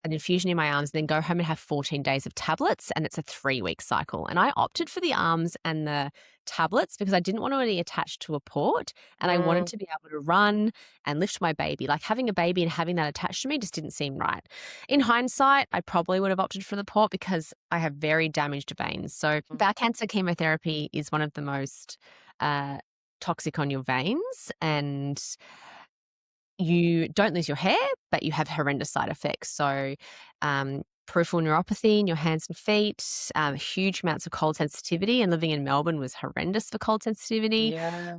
an infusion in my arms, then go home and have 14 days of tablets, and it's a 3-week cycle. And I opted for the arms and the tablets because I didn't want to be attached to a port, and I wanted Mm. to be able to run and lift my baby. Like having a baby and having that attached to me just didn't seem right. In hindsight, I probably would have opted for the port because I have very damaged veins. So bowel cancer chemotherapy is one of the most toxic on your veins, and you don't lose your hair, but you have horrendous side effects. So, peripheral neuropathy in your hands and feet, huge amounts of cold sensitivity. And living in Melbourne was horrendous for cold sensitivity. Yeah.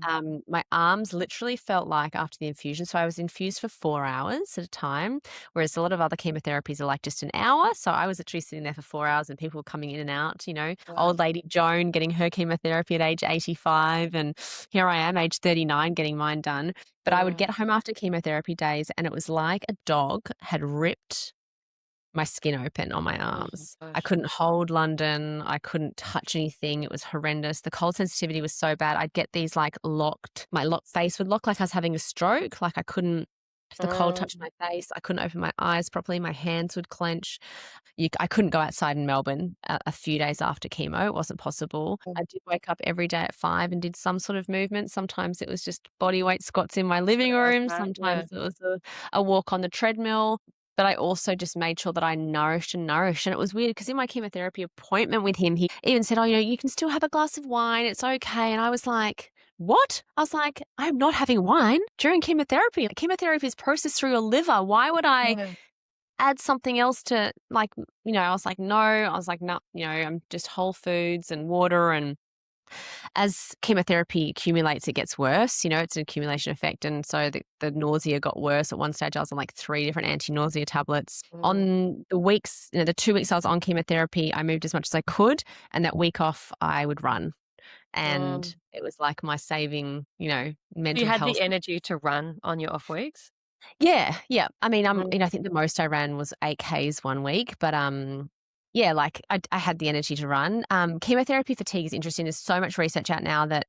My arms literally felt like after the infusion. So I was infused for 4 hours at a time, whereas a lot of other chemotherapies are like just an hour. So I was literally sitting there for 4 hours and people were coming in and out, Wow. old lady Joan getting her chemotherapy at age 85. And here I am, age 39, getting mine done. But I would get home after chemotherapy days and it was like a dog had ripped my skin open on my Oh arms. my I gosh. couldn't hold London. I couldn't touch anything. It was horrendous. The cold sensitivity was so bad. I'd get these like my face would look like I was having a stroke. Like I couldn't, if the cold touched Mm. my face, I couldn't open my eyes properly. My hands would clench. I couldn't go outside in Melbourne a few days after chemo. It wasn't possible. I did wake up every day at 5 and did some sort of movement. Sometimes it was just body weight squats in my living room. Yeah. Sometimes it was a walk on the treadmill. But I also just made sure that I nourished and nourished. And it was weird because in my chemotherapy appointment with him, he even said, oh, you can still have a glass of wine. It's okay. And I was like, what? I was like, I'm not having wine during chemotherapy. Chemotherapy is processed through your liver. Why would I Yeah. add something else to I was like, no. I was like, no, I'm just whole foods and water. And as chemotherapy accumulates, it gets worse. It's an accumulation effect. And so the nausea got worse. At one stage, I was on like 3 different anti-nausea tablets. Mm. On the weeks, the 2 weeks I was on chemotherapy, I moved as much as I could. And that week off, I would run. And Mm. it was like my saving, So you mental had health. the energy to run on your off weeks? Yeah, yeah. I mean, Mm. I think the most I ran was 8Ks one week, but yeah, like I had the energy to run. Chemotherapy fatigue is interesting. There's so much research out now that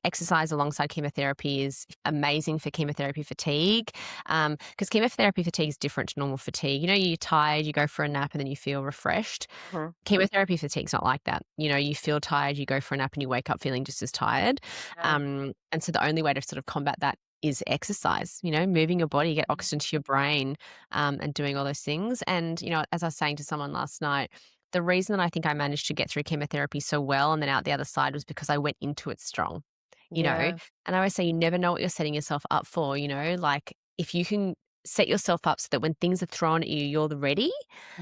exercise alongside chemotherapy is amazing for chemotherapy fatigue. Because chemotherapy fatigue is different to normal fatigue. You're tired, you go for a nap, and then you feel refreshed. Mhm. Chemotherapy fatigue's not like that. You feel tired, you go for a nap, and you wake up feeling just as tired. Yeah. And so the only way to sort of combat that is exercise, moving your body, get oxygen to your brain, and doing all those things. And, as I was saying to someone last night, the reason that I think I managed to get through chemotherapy so well and then out the other side was because I went into it strong, Yeah. and I always say you never know what you're setting yourself up for, like if you can set yourself up so that when things are thrown at you, you're ready.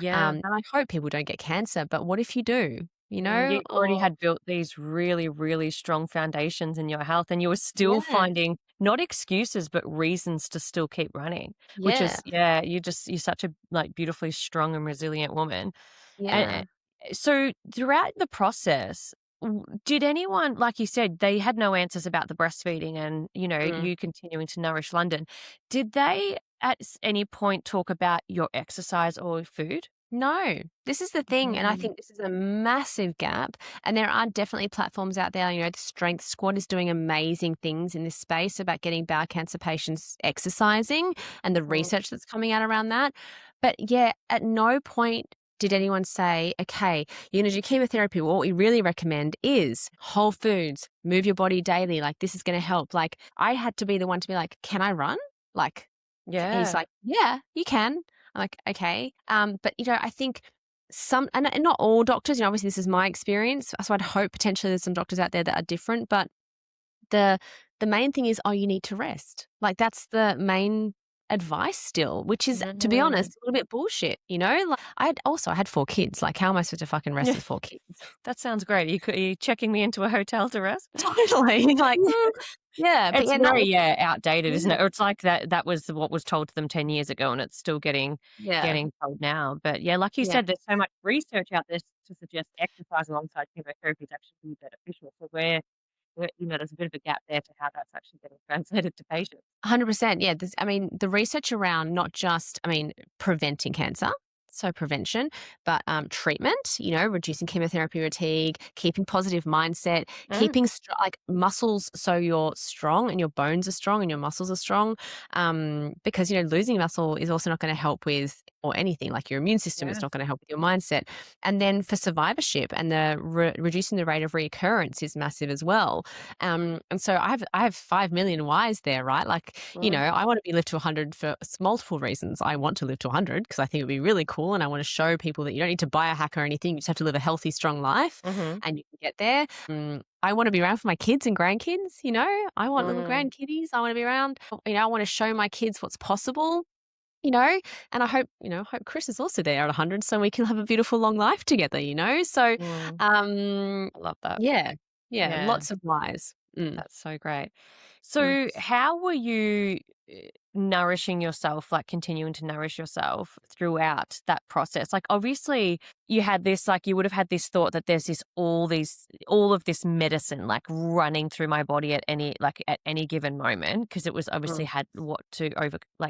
Yeah. And I hope people don't get cancer, but what if you do? you know, You already or had built these really, really strong foundations in your health, and you were still yeah, finding not excuses, but reasons to still keep running, which yeah, is, you're such a, like, beautifully strong and resilient woman. And yeah. so throughout the process, did anyone, like you said, they had no answers about the breastfeeding and, Mm. you continuing to nourish London. Did they at any point talk about your exercise or food? No, this is the thing, and I Mm. think this is a massive gap, and there are definitely platforms out there, the Strength Squad is doing amazing things in this space about getting bowel cancer patients exercising and the Mm. research that's coming out around that. But yeah, at no point did anyone say, "Okay, you're gonna do chemotherapy. What we really recommend is whole foods, move your body daily, like, this is gonna help." Like, I had to be the one to be like, "Can I run?" Like, he's Yeah. like, "Yeah, you can." I'm like, "Okay." But, I think some and not all doctors, obviously this is my experience, so I'd hope potentially there's some doctors out there that are different, but the the main thing is, oh, you need to rest. Like, that's the main advice still, which is, to be Mm. honest, a little bit bullshit, Like, I had 4 kids, like, how am I supposed to fucking rest Yeah, with 4 kids? that sounds great. Are you checking me into a hotel to rest? Totally, like, yeah, but It's yeah, no, very, outdated, isn't yeah, it? Or it's like that was what was told to them 10 years ago, and it's still yeah, getting told now. But yeah, like you yeah. said, there's so much research out there to suggest exercise alongside chemotherapy is actually beneficial. So there's a bit of a gap there to how that's actually getting translated to patients. 100%. Yeah. The research around not just, preventing cancer, so prevention, but treatment, reducing chemotherapy fatigue, keeping positive mindset, Mm, keeping like muscles so you're strong and your bones are strong and your muscles are strong. Because, losing muscle is also not going to help with, or anything like your immune system, it's yes. not going to help with your mindset. And then for survivorship and the reducing the rate of reoccurrence is massive as well. And so I have 5 million whys there, right? Like, Mm, I want to be lived to 100 for multiple reasons. I want to live to 100 because I think it'd be really cool, and I want to show people that you don't need to buy a hack or anything. You just have to live a healthy, strong life, mhm, and you can get there. I want to be around for my kids and grandkids. I want little mm, grandkiddies. I want to be around. I want to show my kids what's possible. You know, and I hope Chris is also there at 100, so we can have a beautiful long life together. So, mm. um, I love that. yeah, yeah, Yeah. lots of whys. That's so great. Mm. So, how were you nourishing yourself, like continuing to nourish yourself throughout that process? Like, obviously, you had this, like, you would have had this thought that there's all of this medicine, like, running through my body at any given moment, because it was obviously Mm,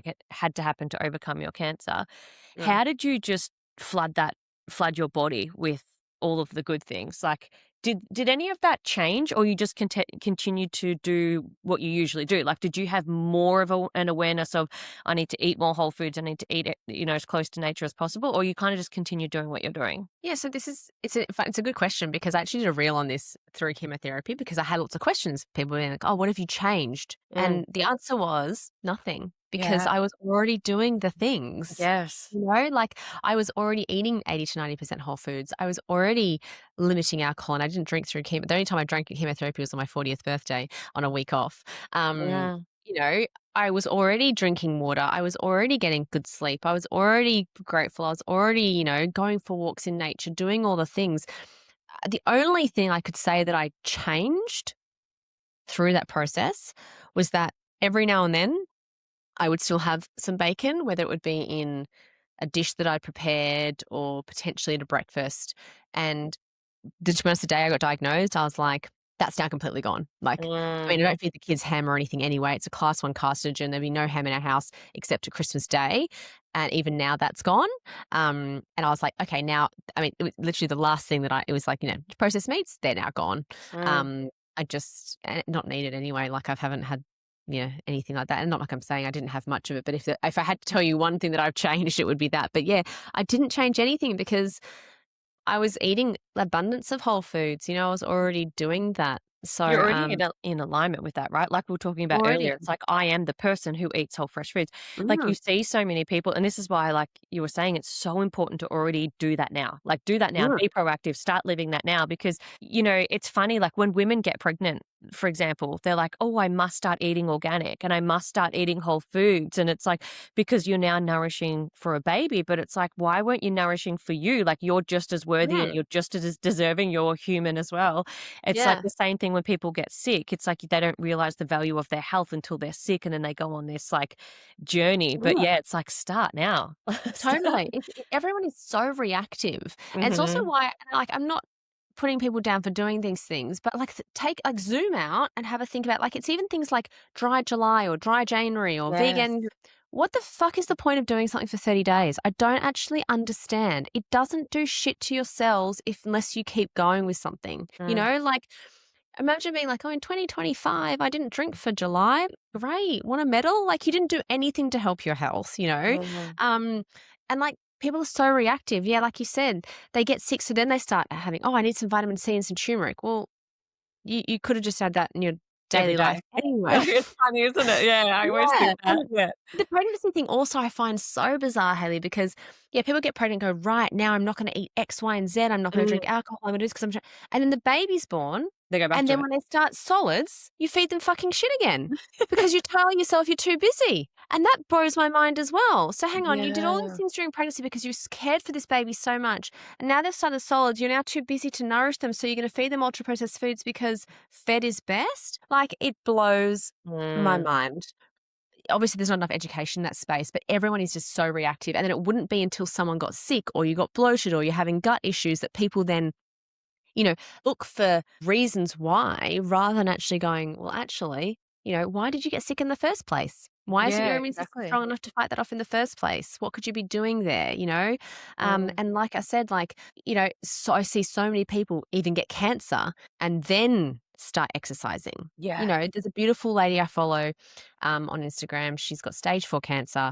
it had to happen to overcome your cancer. mm. How did you just flood your body with all of the good things? Like, did any of that change, or you just continued to do what you usually do? Like, did you have more of an awareness of, I need to eat more whole foods, I need to eat it, as close to nature as possible, or you kind of just continue doing what you're doing? Yeah, so it's a good question because I actually did a reel on this through chemotherapy because I had lots of questions. People were like, "Oh, what have you changed?" Mm. And the answer was nothing because Yeah. I was already doing the things. Yes. Like, I was already eating 80 to 90% whole foods. I was already limiting alcohol, and I didn't drink through chemo. The only time I drank chemotherapy was on my 40th birthday on a week off. Um, Mm. you know, I was already drinking water. I was already getting good sleep. I was already grateful. I was already, going for walks in nature, doing all the things. The only thing I could say that I changed through that process was that every now and then I would still have some bacon, whether it would be in a dish that I'd prepared or potentially at a breakfast. And to be honest, the day I got diagnosed, I was like, that's now completely gone. Like, I Mm. mean, I don't feed the kids ham or anything anyway. It's a class 1 carcinogen. There'd be no ham in our house except at Christmas Day. And even now that's gone. And I was like, okay, now, I mean, it was literally the last thing it was like, processed meats, they're now gone. Mm. Um, I just, not needed anyway. Like, I haven't had, anything like that. And not like I'm saying I didn't have much of it, but if I had to tell you one thing that I've changed, it would be that. But yeah, I didn't change anything because I was eating abundance of whole foods, I was already doing that. You're So, already in alignment with that, right? Like we were talking about already earlier, it's like, I am the person who eats whole fresh foods. Like, you mm, see so many people, and this is why, like you were saying, it's so important to already do that now. Like, do that now, mm, be proactive, start living that now, because, it's funny, like when women get pregnant, for example, they're like, oh, I must start eating organic and I must start eating whole foods. And it's like, because you're now nourishing for a baby, but it's like, why weren't you nourishing for you? Like, you're just as worthy and Mm, you're just as deserving. You're human as well. It's like yeah. the same thing when people get sick. It's like they don't realize the value of their health until they're sick, and then they go on this like journey. But Yeah. yeah, it's like, start now. Start. Totally. Everyone is so reactive. And it's also Hmm. why, like, I'm not putting people down for doing these things, but like take like zoom out and have a think about, like, it's even things like dry July or dry January or Yes. vegan. What the fuck is the point of doing something for 30 days? I don't actually understand. It doesn't do shit to your cells if unless you keep going with something. Mm. Like imagine being like, oh, in 2025, I didn't drink for July. Great. Want a medal? Like, you didn't do anything to help your health. Mhm. And like, people are so reactive. Yeah, like you said, they get sick. So then they start having, oh, I need some vitamin C and some turmeric. Well, you could have just had that in your Every daily life day. anyway. It's funny, isn't it? Yeah, I always Yeah. think that. Yeah. The pregnancy thing also I find so bizarre, Haley, because yeah, people get pregnant and go, right, now I'm not going to eat X, Y, and Z. I'm not going to Mm. drink alcohol. I'm going to do this because and then the baby's born. They go back And to then it. when they start solids, you feed them fucking shit again because you're telling yourself you're too busy. And that blows my mind as well. So hang on, you did all these Yeah. things during pregnancy because you cared for this baby so much. And now they've started solids. You're now too busy to nourish them. So you're going to feed them ultra processed foods because fed is best. Like, it blows my Mm. mind. Obviously, there's not enough education in that space, but everyone is just so reactive. And then it wouldn't be until someone got sick or you got bloated or you're having gut issues that people then look for reasons why rather than actually going, well, actually, why did you get sick in the first place? Why isn't your Yeah, immune system exactly. strong enough to fight that off in the first place? What could you be doing there? Mm. And like I said, so I see so many people even get cancer and then start exercising. Yeah. There's a beautiful lady I follow on Instagram. She's got stage 4 cancer.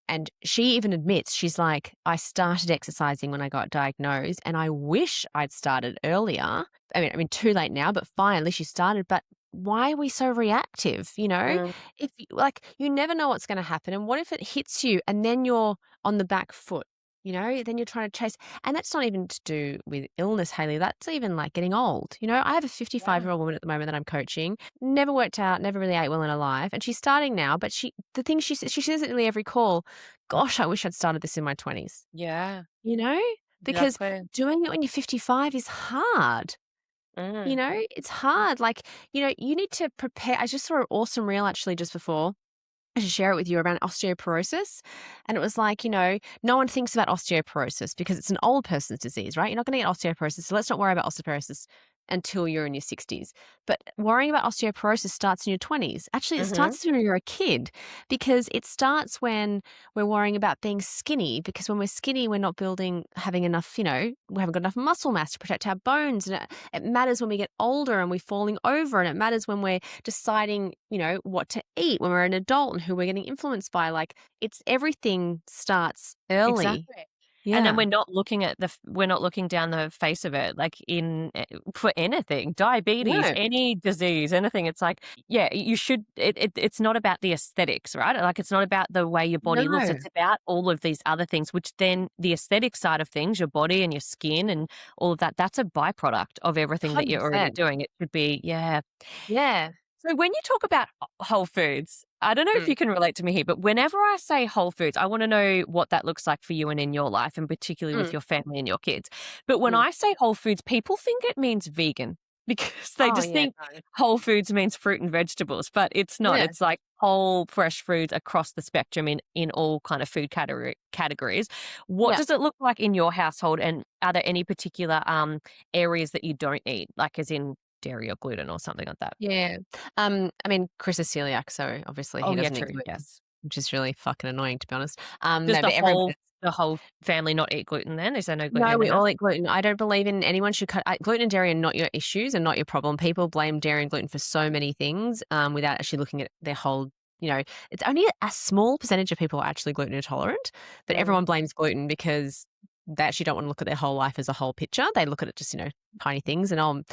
And she even admits, she's like, I started exercising when I got diagnosed and I wish I'd started earlier. I mean, too late now, but finally she started. But why are we so reactive? Mm. If you never know what's going to happen. And what if it hits you and then you're on the back foot? Then you're trying to chase. And that's not even to do with illness, Haley. That's even like getting old. I have a Yeah. 55-year-old woman at the moment that I'm coaching, never worked out, never really ate well in her life. And she's starting now, but the thing she says at nearly every call, gosh, I wish I'd started this in my 20s, Yeah. you know? Because Exactly. doing it when you're 55 is hard. Mm. It's hard. Like, you need to prepare. I just saw an awesome reel actually just before. I should share it with you around osteoporosis. And it was like, no one thinks about osteoporosis because it's an old person's disease, right? You're not going to get osteoporosis. So let's not worry about osteoporosis until you're in your 60s. But worrying about osteoporosis starts in your 20s. Actually, it Mhm. starts when you're a kid because it starts when we're worrying about being skinny, because when we're skinny, we're not having enough, we haven't got enough muscle mass to protect our bones. And it matters when we get older and we're falling over. And it matters when we're deciding, what to eat, when we're an adult and who we're getting influenced by. Like, it's everything starts early. Exactly. And then Yeah. we're not looking down the face of it, like for anything, diabetes, No, any disease, anything. It's like, yeah, you should, it's not about the aesthetics, right? Like, it's not about the way your body looks. no, It's about all of these other things, which then the aesthetic side of things, your body and your skin and all of that, that's a byproduct of everything that you're already 100%. doing. It should be, yeah. Yeah. So when you talk about whole foods, I don't know if Mm, you can relate to me here, but whenever I say whole foods, I want to know what that looks like for you and in your life, and particularly with mm, your family and your kids. But when mm. I say whole foods, people think it means vegan because they Oh, just yeah, think no. whole foods means fruit and vegetables, but it's not. Yeah. It's like whole fresh foods across the spectrum in all kind of food categories. What Yeah. does it look like in your household, and are there any particular areas that you don't eat, like as in dairy or gluten or something like that? Yeah. I mean, Chris is celiac, so obviously he Oh, yeah, doesn't eat true. gluten, Yes. which is really fucking annoying, to be honest. Does No, but everyone. the whole family not eat gluten then? Is there no gluten No, in the we house? all eat gluten. I don't believe in anyone should cut gluten and dairy are not your issues and not your problem. People blame dairy and gluten for so many things without actually looking at their whole. It's only a small percentage of people are actually gluten intolerant, but Mm. everyone blames gluten because they actually don't want to look at their whole life as a whole picture. They look at it just, tiny things. And,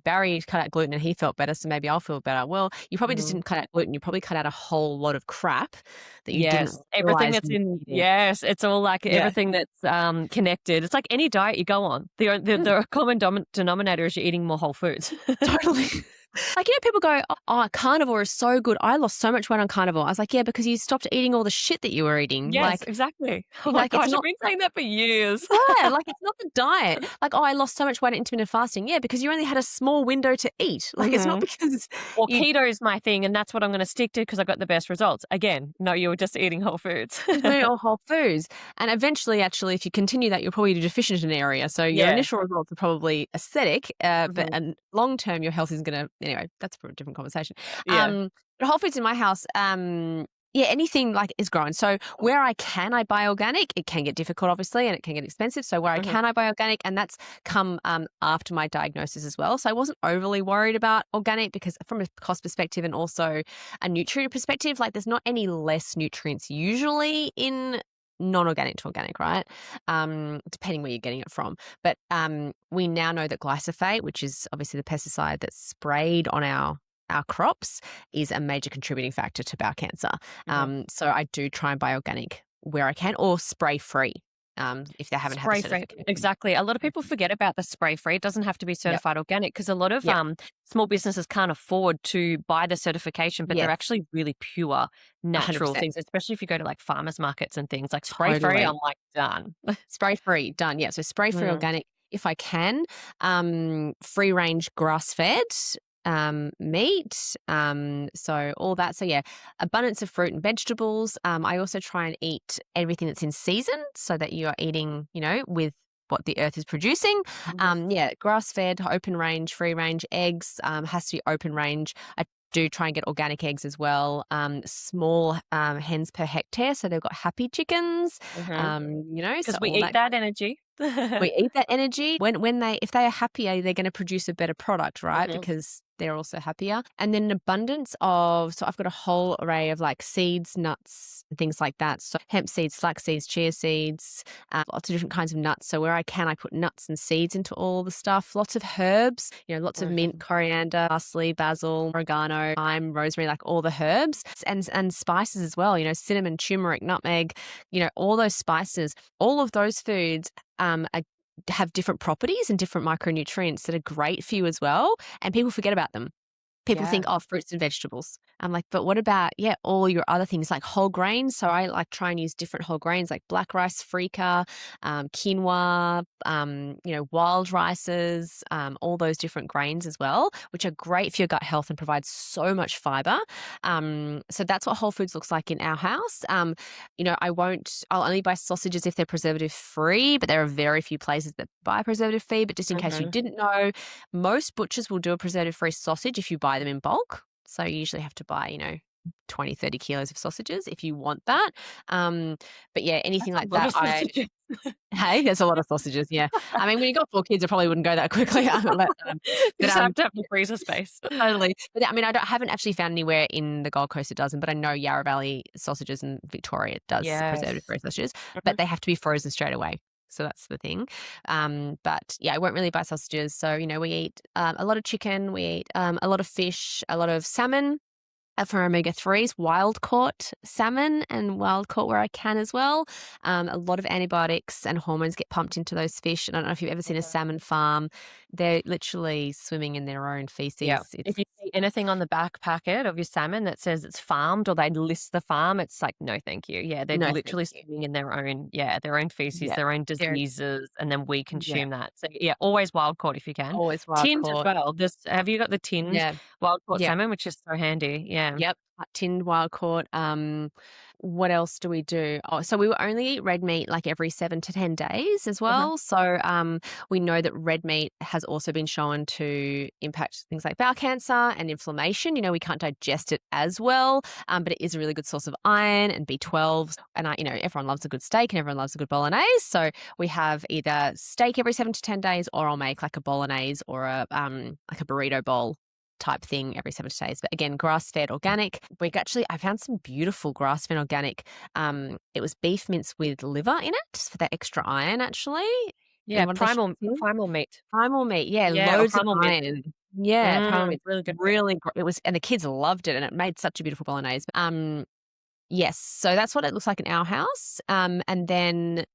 Barry cut out gluten and he felt better, so maybe I'll feel better. Well, you probably just Mm. didn't cut out gluten. You probably cut out a whole lot of crap that you didn't Yes. Everything realize that's you were in eating. yes, it's all like Yeah. everything that's, connected. It's like any diet you go on. The Mm, common denominator is you're eating more whole foods. totally. Like, people go, oh, carnivore is so good. I lost so much weight on carnivore. I was like, yeah, because you stopped eating all the shit that you were eating. Yes, exactly. Oh my It's gosh, I've not, been saying that for years. yeah, it's not the diet. Like, oh, I lost so much weight at intermittent fasting. Yeah, because you only had a small window to eat. Like, it's not because Or you keto is my thing, and that's what I'm going to stick to because I got the best results. Again, no, you were just eating whole foods. just doing all whole foods. And eventually, actually, if you continue that, you'll probably be deficient in an area. So your Yeah. initial results are probably aesthetic, but long term, your health is going to, anyway, that's for a different conversation. Yeah. But whole foods in my house, yeah, anything is grown. So where I can, I buy organic. It can get difficult, obviously, and it can get expensive. So where I can, I buy organic, and that's come after my diagnosis as well. So I wasn't overly worried about organic because from a cost perspective and also a nutrient perspective, there's not any less nutrients usually in non-organic to organic, right? Depending where you're getting it from. But we now know that glyphosate, which is obviously the pesticide that's sprayed on our crops, is a major contributing factor to bowel cancer. So I do try and buy organic where I can, or spray free. If they haven't had the Spray free. certification. Exactly. A lot of people forget about the spray free. It doesn't have to be certified organic because a lot of Yep. small businesses can't afford to buy the certification, but they're Yes. actually really pure, natural 100%. things, especially if you go to farmers markets and things like spray free. Totally. I'm done. Spray free, done. Yeah. So spray free organic if I can. Free range grass fed meat. So all that. So yeah, abundance of fruit and vegetables. I also try and eat everything that's in season so that you are eating, with what the earth is producing. Yeah, grass fed, open range, free range eggs, has to be open range. I do try and get organic eggs as well. Small hens per hectare, so they've got happy chickens. Because so we all eat that energy. we eat that energy. If they are happier, they're going to produce a better product, right? Because they're also happier. And then an abundance of, so I've got a whole array of seeds, nuts, and things like that. So hemp seeds, flax seeds, chia seeds, lots of different kinds of nuts. So where I can, I put nuts and seeds into all the stuff. Lots of herbs, lots of mint, coriander, parsley, basil, oregano, thyme, rosemary, all the herbs, and spices as well. Cinnamon, turmeric, nutmeg, all those spices. All of those foods have different properties and different micronutrients that are great for you as well. And people forget about them. People think, oh, fruits and vegetables. I'm like, but what about, all your other things like whole grains? So I try and use different whole grains like black rice, freekeh, quinoa, wild rices, all those different grains as well, which are great for your gut health and provide so much fiber. So that's what whole foods looks like in our house. I'll only buy sausages if they're preservative free, but there are very few places that buy preservative free. But just in case you didn't know, most butchers will do a preservative free sausage if you buy them in bulk. So you usually have to buy, 20, 30 kilos of sausages if you want that. But yeah, anything like that, hey, there's a lot of sausages. Yeah. I mean, when you got 4 kids, it probably wouldn't go that quickly. You just have to have the freezer space. Totally. But I mean, haven't actually found anywhere in the Gold Coast it doesn't, but I know Yarra Valley sausages and Victoria does preservative-free sausages, but they have to be frozen straight away. So that's the thing. But yeah, I won't really buy sausages. So, we eat a lot of chicken, we eat a lot of fish, a lot of salmon. For omega-3s, wild-caught salmon and wild-caught where I can as well. A lot of antibiotics and hormones get pumped into those fish. I don't know if you've ever seen a salmon farm. They're literally swimming in their own feces. Yeah. If you see anything on the back packet of your salmon that says it's farmed or they list the farm, it's no, thank you. Yeah, they're literally swimming in their own feces, their own diseases, and then we consume that. So yeah, always wild-caught if you can. Always wild-caught. Tinned as well. Have you got the tinned wild-caught salmon, which is so handy? Yeah. Yep. Tinned wild caught. What else do we do? Oh, so we will only eat red meat every 7 to 10 days as well. So we know that red meat has also been shown to impact things like bowel cancer and inflammation. We can't digest it as well, but it is a really good source of iron and B12. And everyone loves a good steak and everyone loves a good bolognese. So we have either steak every 7 to 10 days, or I'll make a bolognese or a burrito bowl type thing every 7 days. But again, grass-fed organic. I found some beautiful grass-fed organic. It was beef mince with liver in it for that extra iron, actually. Yeah, primal meat. Primal meat, yeah, loads of iron. Yeah, primal meat. Really good. Really great. It was, and the kids loved it, and it made such a beautiful bolognese. Yes, so that's what it looks like in our house. And then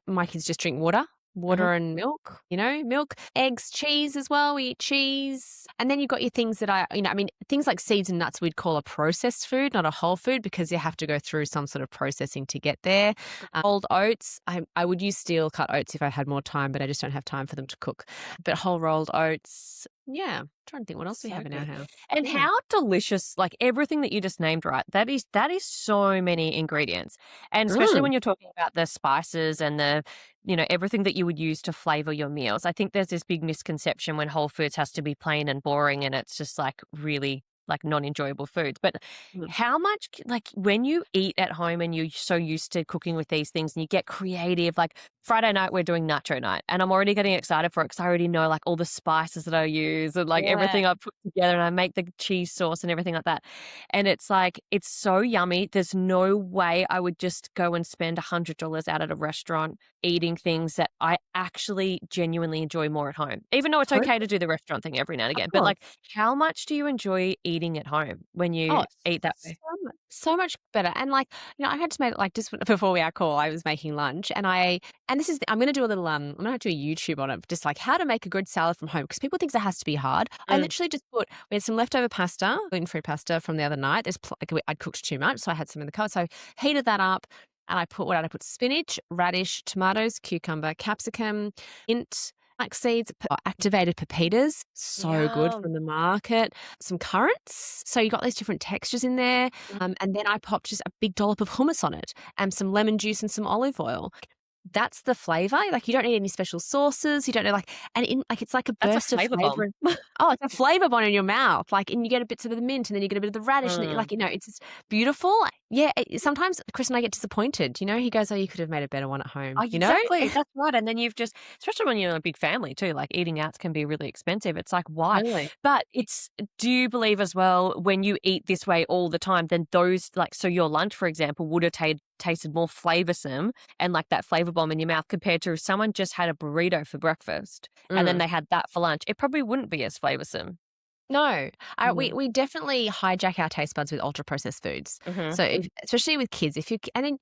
my kids just drink water. water and milk, milk, eggs, cheese as well. We eat cheese. And then you've got your things that things like seeds and nuts we'd call a processed food, not a whole food, because you have to go through some sort of processing to get there. Old oats, I would use steel cut oats if I had more time, but I just don't have time for them to cook. But whole rolled oats, yeah. I'm trying to think what else we have in our house. And how delicious, like everything that you just named, right? That is so many ingredients. And especially when you're talking about the spices and the, everything that you would use to flavor your meals. I think there's this big misconception when whole foods has to be plain and boring and it's just like really like non-enjoyable foods. But how much, like when you eat at home and you're so used to cooking with these things and you get creative, like Friday night we're doing nacho night and I'm already getting excited for it because I already know like all the spices that I use and like everything I put together, and I make the cheese sauce and everything like that. And it's like, it's so yummy. There's no way I would just go and spend $100 out at a restaurant eating things that I actually genuinely enjoy more at home, even though it's okay to do the restaurant thing every now and again. But like, how much do you enjoy eating at home when you eat that way? So much better. And like, I had to make like just before our call, I was making lunch and I'm going to do a little, I'm going to do a YouTube on it, just like how to make a good salad from home. Because people think that has to be hard. I literally just we had some leftover pasta, gluten-free pasta from the other night. I'd cooked too much. So I had some in the cupboard. So I heated that up and I put spinach, radish, tomatoes, cucumber, capsicum, mint, flax seeds, activated pepitas, so good from the market, some currants. So you got these different textures in there. And then I popped just a big dollop of hummus on it and some lemon juice and some olive oil. That's the flavor. Like you don't need any special sauces. You don't know it's like a burst of flavor. Oh, it's a flavor bomb in your mouth. Like, and you get a bit of the mint, and then you get a bit of the radish, and it's just beautiful. Yeah. Sometimes Chris and I get disappointed. He goes, "Oh, you could have made a better one at home." Oh, exactly. That's right. And then especially when you're a big family too. Like eating out can be really expensive. It's like why? Totally. But do you believe as well when you eat this way all the time, then those so your lunch, for example, would have tasted more flavorsome and like that flavor bomb in your mouth compared to if someone just had a burrito for breakfast and then they had that for lunch, it probably wouldn't be as flavorsome. No, we definitely hijack our taste buds with ultra processed foods. So especially with kids, and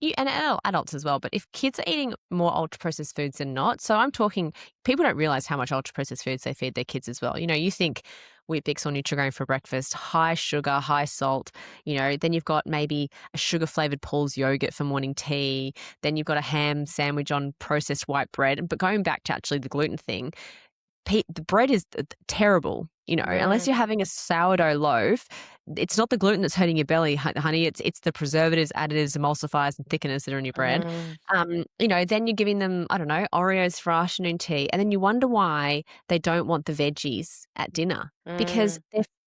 adults as well, but if kids are eating more ultra processed foods than not, so I'm talking, people don't realize how much ultra processed foods they feed their kids as well. You think Weet-Bix or Nutri-Grain for breakfast, high sugar, high salt, then you've got maybe a sugar flavored Paul's yogurt for morning tea. Then you've got a ham sandwich on processed white bread. But going back to actually the gluten thing, the bread is terrible, unless you're having a sourdough loaf. It's not the gluten that's hurting your belly, honey. It's the preservatives, additives, emulsifiers, and thickeners that are in your bread. Then you're giving them, I don't know, Oreos for afternoon tea. And then you wonder why they don't want the veggies at dinner because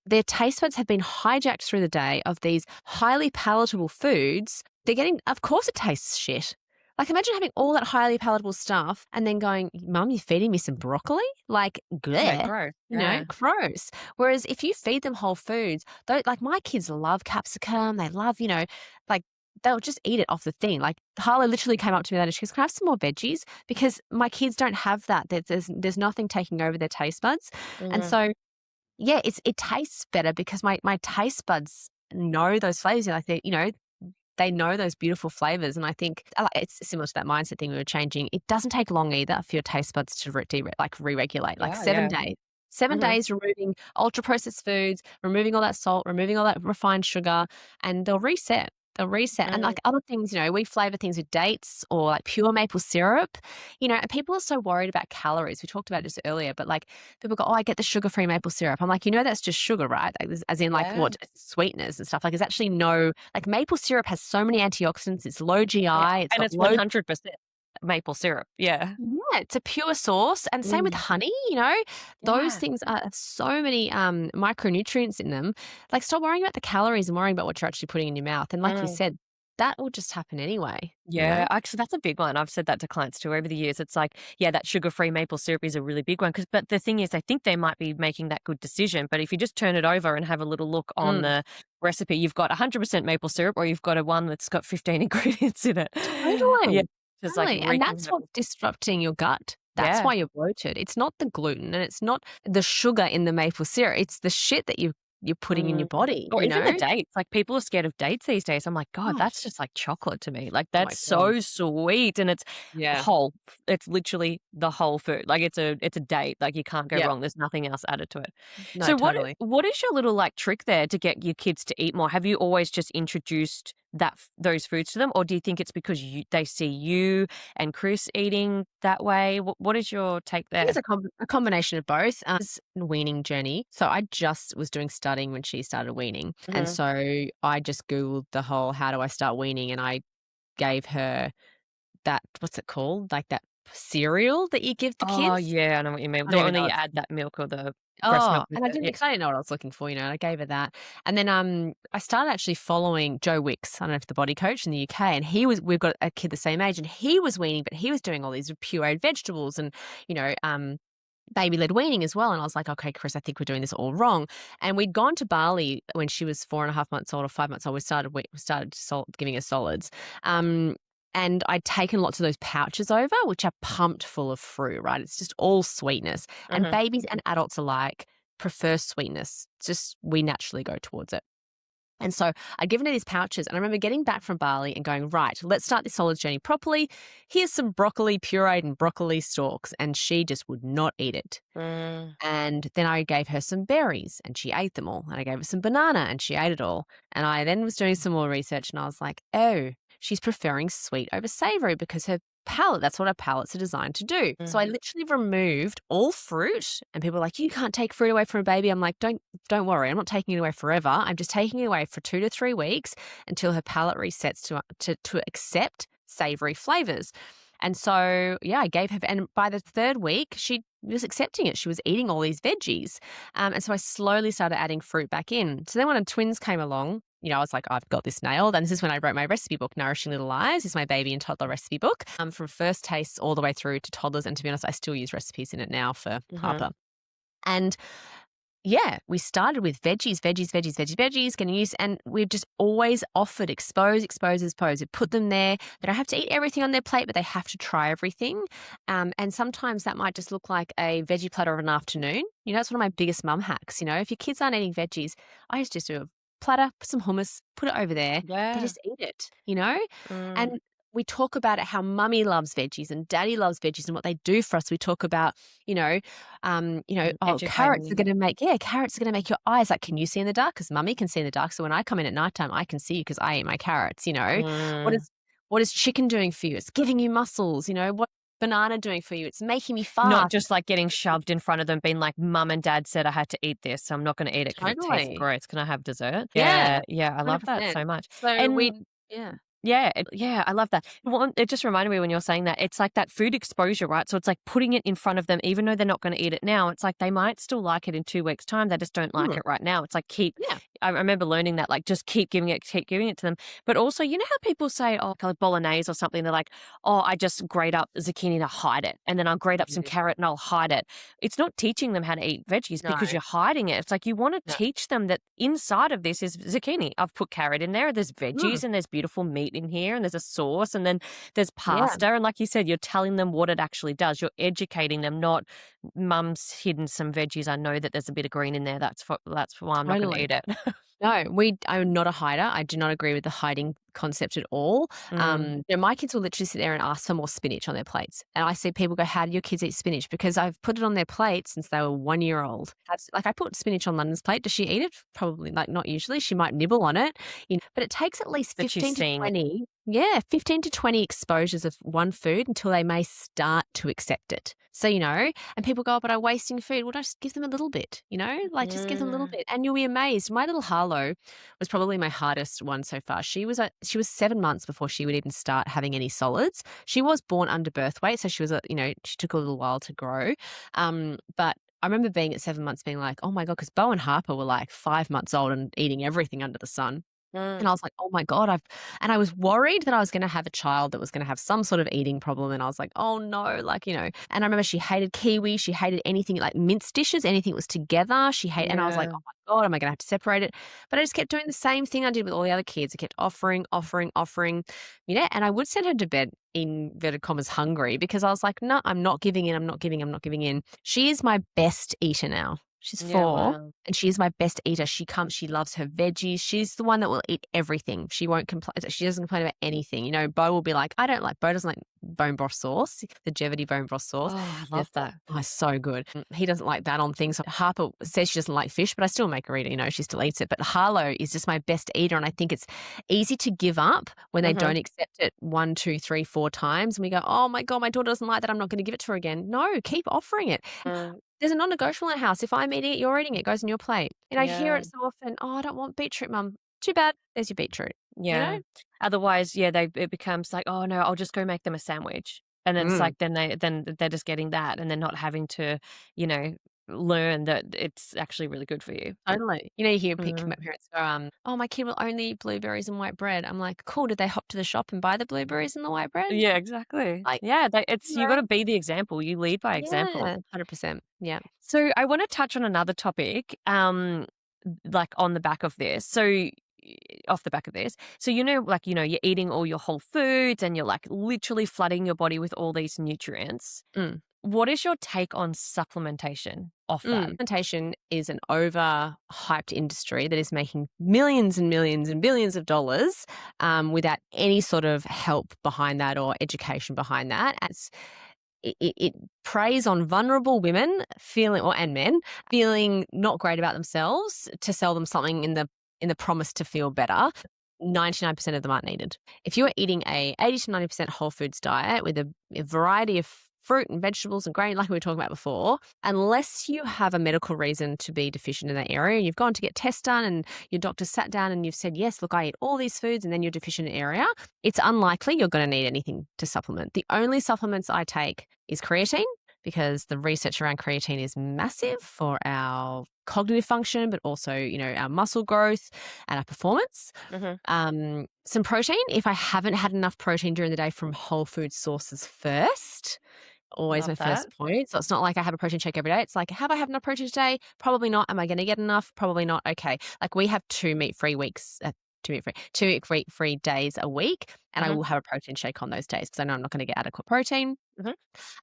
their taste buds have been hijacked through the day of these highly palatable foods. They're getting, of course it tastes shit. Like imagine having all that highly palatable stuff and then going, Mum, you're feeding me some broccoli? Like, bleh, gross. Gross. Whereas if you feed them whole foods, like my kids love capsicum. They love, like they'll just eat it off the thing. Like Harlow literally came up to me that and she goes, "Can I have some more veggies?" Because my kids don't have that. There's nothing taking over their taste buds. And so, yeah, it tastes better because my taste buds know those flavors. Like they know those beautiful flavors. And I think it's similar to that mindset thing we were changing. It doesn't take long either for your taste buds to re-regulate, like 7 days. 7 days removing ultra processed foods, removing all that salt, removing all that refined sugar, and they'll reset. And like other things, we flavor things with dates or like pure maple syrup, and people are so worried about calories. We talked about this earlier, but like people go, "Oh, I get the sugar-free maple syrup." I'm like, that's just sugar, right? Like, as in like what sweeteners and stuff. Like there's actually no, like maple syrup has so many antioxidants. It's low GI. It's 100% maple syrup. Yeah. Yeah, it's a pure source. And same with honey, those things are so many micronutrients in them. Like stop worrying about the calories and worrying about what you're actually putting in your mouth. And like you said, that will just happen anyway. Yeah, actually that's a big one. I've said that to clients too over the years. It's like, that sugar-free maple syrup is a really big one. But the thing is, I think they might be making that good decision. But if you just turn it over and have a little look on the recipe, you've got 100% maple syrup or you've got a one that's got 15 ingredients in it. Totally. Yeah. Totally. And that's what's disrupting your gut. That's why you're bloated. It's not the gluten and it's not the sugar in the maple syrup. It's the shit that you've you're putting in your Mm. body, Or you even the know? dates. Like, people are scared of dates these days. I'm like, God, Oh, that's just like chocolate to me. Like, oh my that's God. so sweet, and it's Yeah. whole. It's literally the whole food. Like, it's a date. Like, you can't go Yeah. wrong. There's nothing else added to it. No, So totally. what is your little, like, trick there to get your kids to eat more? Have you always just introduced those foods to them, or do you think it's because they see you and Chris eating that way? What is your take I think there? it's a combination of both. It's a weaning journey. So I just was doing studying when she started weaning. And Mhm. so I just Googled the whole how do I start weaning? And I gave her that, what's it called? Like that cereal that you give the Oh, kids. yeah, I know what you mean. I The don't even one that know you what it's add that milk or the breast oh, milk with and I it. didn't Yeah. because I didn't know what I was looking for, and I gave her that. And then, I started actually following Joe Wicks, I don't know if the body coach in the UK, and we've got a kid the same age, and he was weaning, but he was doing all these pureed vegetables and, you know, baby-led weaning as well, and I was like, "Okay, Chris, I think we're doing this all wrong." And we'd gone to Bali when she was 4.5 months old or 5 months old. We started giving her solids, and I'd taken lots of those pouches over, which are pumped full of fruit, right? It's just all sweetness, and Mhm. babies and adults alike prefer sweetness. It's just we naturally go towards it. And so I'd given her these pouches, and I remember getting back from Bali and going, right, let's start this solids journey properly. Here's some broccoli pureed and broccoli stalks. And she just would not eat it. Mm. And then I gave her some berries and she ate them all. And I gave her some banana and she ate it all. And I then was doing some more research and I was like, oh, she's preferring sweet over savory because her palate, that's what our palates are designed to do. So Mm. I literally removed all fruit, and people were like, you can't take fruit away from a baby. I'm like, don't worry. I'm not taking it away forever. I'm just taking it away for 2 to 3 weeks until her palate resets to accept savory flavors. And so, yeah, I gave her, and by the 3rd week, she was accepting it. She was eating all these veggies. And so I slowly started adding fruit back in. So then when the twins came along, you know, I was like, I've got this nailed. And this is when I wrote my recipe book, Nourishing Little Lives. This is my baby and toddler recipe book, from first tastes all the way through to toddlers. And to be honest, I still use recipes in it now for Mhm. Harper. And yeah, we started with veggies, getting used, and we've just always offered expose. We put them there. They don't have to eat everything on their plate, but they have to try everything. And sometimes that might just look like a veggie platter of an afternoon. You know, it's one of my biggest mum hacks. You know, if your kids aren't eating veggies, I just do a platter, put some hummus, put it over there. They Yeah. just eat it, you know? Mm. And we talk about it, how mummy loves veggies and daddy loves veggies and what they do for us. We talk about, oh, Educating carrots are them. going to carrots are going to make your eyes like, can you see in the dark? Because mummy can see in the dark. So when I come in at nighttime, I can see you because I eat my carrots, you know. What Mm. is what is chicken doing for you? It's giving you muscles, you know. What banana doing for you? It's making me Not fast. just, like, getting shoved in front of them, being like, "Mum and dad said I had to eat this, so I'm not gonna eat it because it tastes Totally. gross. Can I have dessert?" Yeah. Yeah, yeah, I love that 100%. so much. So And we yeah. yeah, I love that. Well, it just reminded me when you're saying that, it's like that food exposure, right? So it's like putting it in front of them, even though they're not gonna eat it now, it's like they might still like it in 2 weeks' time, they just don't like Mm, it right now. It's like yeah. I remember learning that, like, just keep giving it to them. But also, you know how people say, oh, like bolognese or something, they're like, "Oh, I just grate up zucchini to hide it, and then I'll grate up some Mhm. carrot and I'll hide it." It's not teaching them how to eat veggies No, because you're hiding it. It's like you wanna no. teach them that inside of this is zucchini. I've put carrot in there, there's Mm, veggies, and there's beautiful meat in here, and there's a sauce, and then there's yeah, pasta, and like you said, you're telling them what it actually does. You're educating them, not, "Mum's hidden some veggies, I know that there's a bit of green in there, that's why I'm not gonna totally. eat it." No, I'm not a hider. I do not agree with the hiding concept at all. Mm. My kids will literally sit there and ask for more spinach on their plates. And I see people go, how do your kids eat spinach? Because I've put it on their plate since they were 1 year old. Like I put spinach on London's plate. Does she eat it? Probably like not usually. She might nibble on it, but it takes at least That she's 15 to seeing it. 20. Yeah, 15 to 20 exposures of one food until they may start to accept it. So, and people go, "Oh, but I'm wasting food." Well, just give them a little bit, like just give them a little Mm. bit. And you'll be amazed. My little Harlow was probably my hardest one so far. She was 7 months before she would even start having any solids. She was born under birth weight, so she was she took a little while to grow. But I remember being at 7 months being like, oh my God, because Bo and Harper were like 5 months old and eating everything under the sun. Mm. And I was like, "Oh my God, I was worried that I was gonna have a child that was gonna have some sort of eating problem, and I was like, "Oh no," and I remember she hated kiwi, she hated anything like minced dishes, anything that was together, and I was like, Yeah. "Oh my God, am I gonna have to separate it?" But I just kept doing the same thing I did with all the other kids. I kept offering, and I would send her to bed in inverted commas hungry because I was like, "No, I'm not giving in, I'm not giving in." She is my best eater now. She's Yeah, 4, wow. and she is my best eater. She loves her veggies. She's the one that will eat everything. She won't complain. She doesn't complain about anything. You know, Bo will be like, Bo doesn't like bone broth sauce, the Jevity bone broth sauce. Oh, I And love that. oh, it's so good. He doesn't like that on things. Harper says she doesn't like fish, but I still make her eat it. You know, she still eats it. But Harlow is just my best eater, and I think it's easy to give up when they Mhm. don't accept it 1, 2, 3, 4 times, and we go, oh my God, my daughter doesn't like that. I'm not going to give it to her again. No, keep offering it. Mm, There's a non-negotiable in the house. If I'm eating it, you're eating it. It goes on your plate. And I hear yeah. it so often, "Oh, I don't want beetroot, mum." Too bad. There's your beetroot, you Yeah. know? Otherwise, yeah, it becomes like, "Oh, no, I'll just go make them a sandwich." And then it's Mm, like then they're just getting that, and they're not having to, you know, learn that it's actually really good for you. totally. You know, you hear Mm. parents go, "Oh, my kid will only eat blueberries and white bread." I'm like, "Cool. Did they hop to the shop and buy the blueberries and the white bread?" Yeah, exactly. Like, Yeah, you you gotta know? be the example, you lead by example. Yeah, 100%. Yeah. So I wanna touch on another topic, like, on the back of this. So, off the back of this. So, like, you're eating all your whole foods and you're, like, literally flooding your body with all these nutrients. Mm. What is your take on supplementation off that? Supplementation is an overhyped industry that is making millions and millions and billions of dollars without any sort of help behind that or education behind that. It preys on vulnerable women and men feeling not great about themselves to sell them something in the promise to feel better. 99% of them aren't needed. If you are eating a 80 to 90% whole foods diet with a variety of fruit and vegetables and grain, like we were talking about before, unless you have a medical reason to be deficient in that area, you've gone to get tests done and your doctor sat down and you've said, yes, look, I eat all these foods, and then you're deficient in an area, it's unlikely you're going to need anything to supplement. The only supplements I take is creatine, because the research around creatine is massive for our cognitive function, but also, our muscle growth and our performance. Mhm. Some protein, if I haven't had enough protein during the day from whole food sources first. Always Love my that. first point. So it's not like I have a protein shake every day. It's like, have I had enough protein today? Probably not. Am I going to get enough? Probably not. Okay. Like we have 2 meat-free weeks, 2 meat-free days a week, and I Mhm, will have a protein shake on those days because I know I'm not going to get adequate protein. mhm.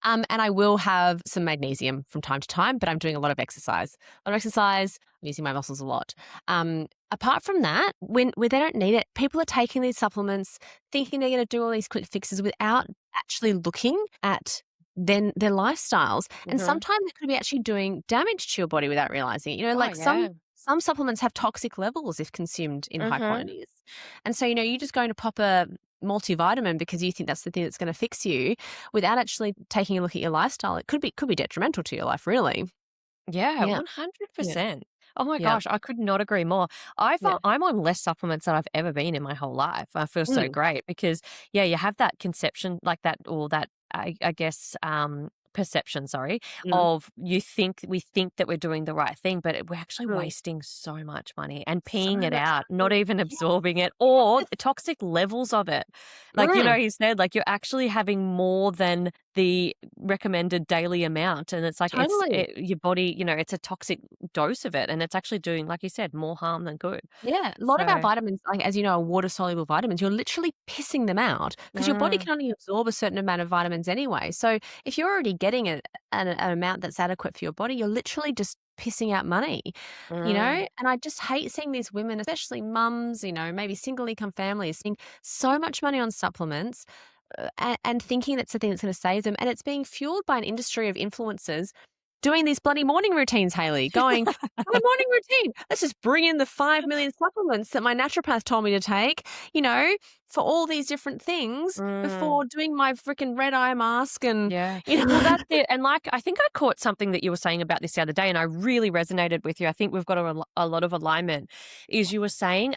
And I will have some magnesium from time to time, but I'm doing a lot of exercise. A lot of exercise, I'm using my muscles a lot. Apart from that, when they don't need it, people are taking these supplements thinking they're going to do all these quick fixes without actually looking at their lifestyles. And Mhm. sometimes it could be actually doing damage to your body without realizing it. Oh, Like yeah. some supplements have toxic levels if consumed in high Mhm. quantities. And so, you're just going to pop a multivitamin because you think that's the thing that's going to fix you without actually taking a look at your lifestyle. It could be detrimental to your life, really. Yeah, Yeah. Yeah. 100%. Oh my Yeah. gosh, I could not agree more. Yeah. I'm on less supplements than I've ever been in my whole life. I feel so Mm. great because, yeah, you have that conception like that, or that, I guess, perception, sorry, Mm. of we think that we're doing the right thing, but we're actually Mm. wasting so much money and So peeing it much out, not money. even Yes. absorbing it, or the toxic levels of it. Like, Mm. he said, like, you're actually having more than the recommended daily amount, and it's like Totally. your body, it's a toxic dose of it, and it's actually doing, like you said, more harm than good. Yeah, a lot of our So vitamins, like, as you know, are water-soluble vitamins. You're literally pissing them out because your body mm, can only absorb a certain amount of vitamins anyway. So if you're already getting an amount that's adequate for your body, you're literally just pissing out money, mm, And I just hate seeing these women, especially mums, maybe single income families, spending so much money on supplements, and thinking that's the thing that's going to save them. And it's being fueled by an industry of influencers doing these bloody morning routines, Haley, going, my morning routine, let's just bring in the 5 million supplements that my naturopath told me to take, for all these different things mm. before doing my freaking red eye mask and, Yeah. you Well, know. that's it. And like, I think I caught something that you were saying about this the other day, and I really resonated with you. I think we've got a lot of alignment. Is you were saying,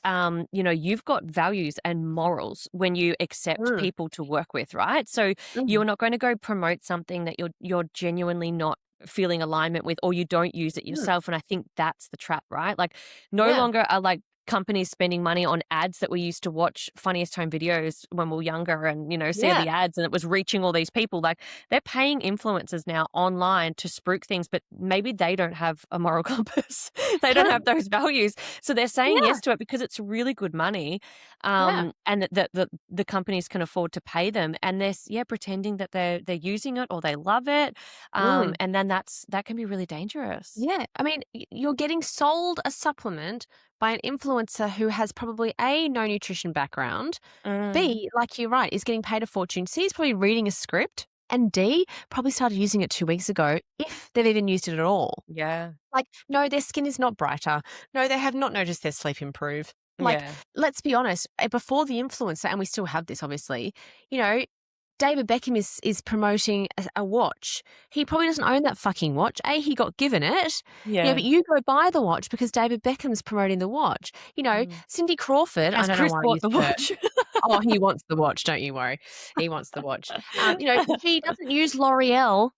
you've got values and morals when you accept Mm, people to work with, right? So mm, you're not going to go promote something that you're genuinely not feeling alignment with, or you don't use it mm, yourself. And I think that's the trap, right? Like, no yeah. longer are like companies spending money on ads that we used to watch funniest home videos when we were younger and, see Yeah. the ads and it was reaching all these people. Like they're paying influencers now online to spruik things, but maybe they don't have a moral compass. They don't have those values. So they're saying Yeah. yes to it because it's really good money. Yeah. And that the companies can afford to pay them. And they're pretending that they're using it or they love it. Mm. And then that can be really dangerous. Yeah. I mean, you're getting sold a supplement by an influencer who has probably A, no nutrition background, Mm. B, like you're right, is getting paid a fortune. C, is probably reading a script, and D, probably started using it 2 weeks ago, if they've even used it at all. Yeah. Like, no, their skin is not brighter. No, they have not noticed their sleep improve. Like, Yeah. let's be honest, before the influencer, and we still have this obviously, David Beckham is promoting a watch. He probably doesn't own that fucking watch. A, he got given it. Yeah. But you go buy the watch because David Beckham's promoting the watch. Cindy Crawford, I Has don't know Chris why I bought used the her. watch? Oh, he wants the watch, don't you worry. He wants the watch. She doesn't use L'Oreal.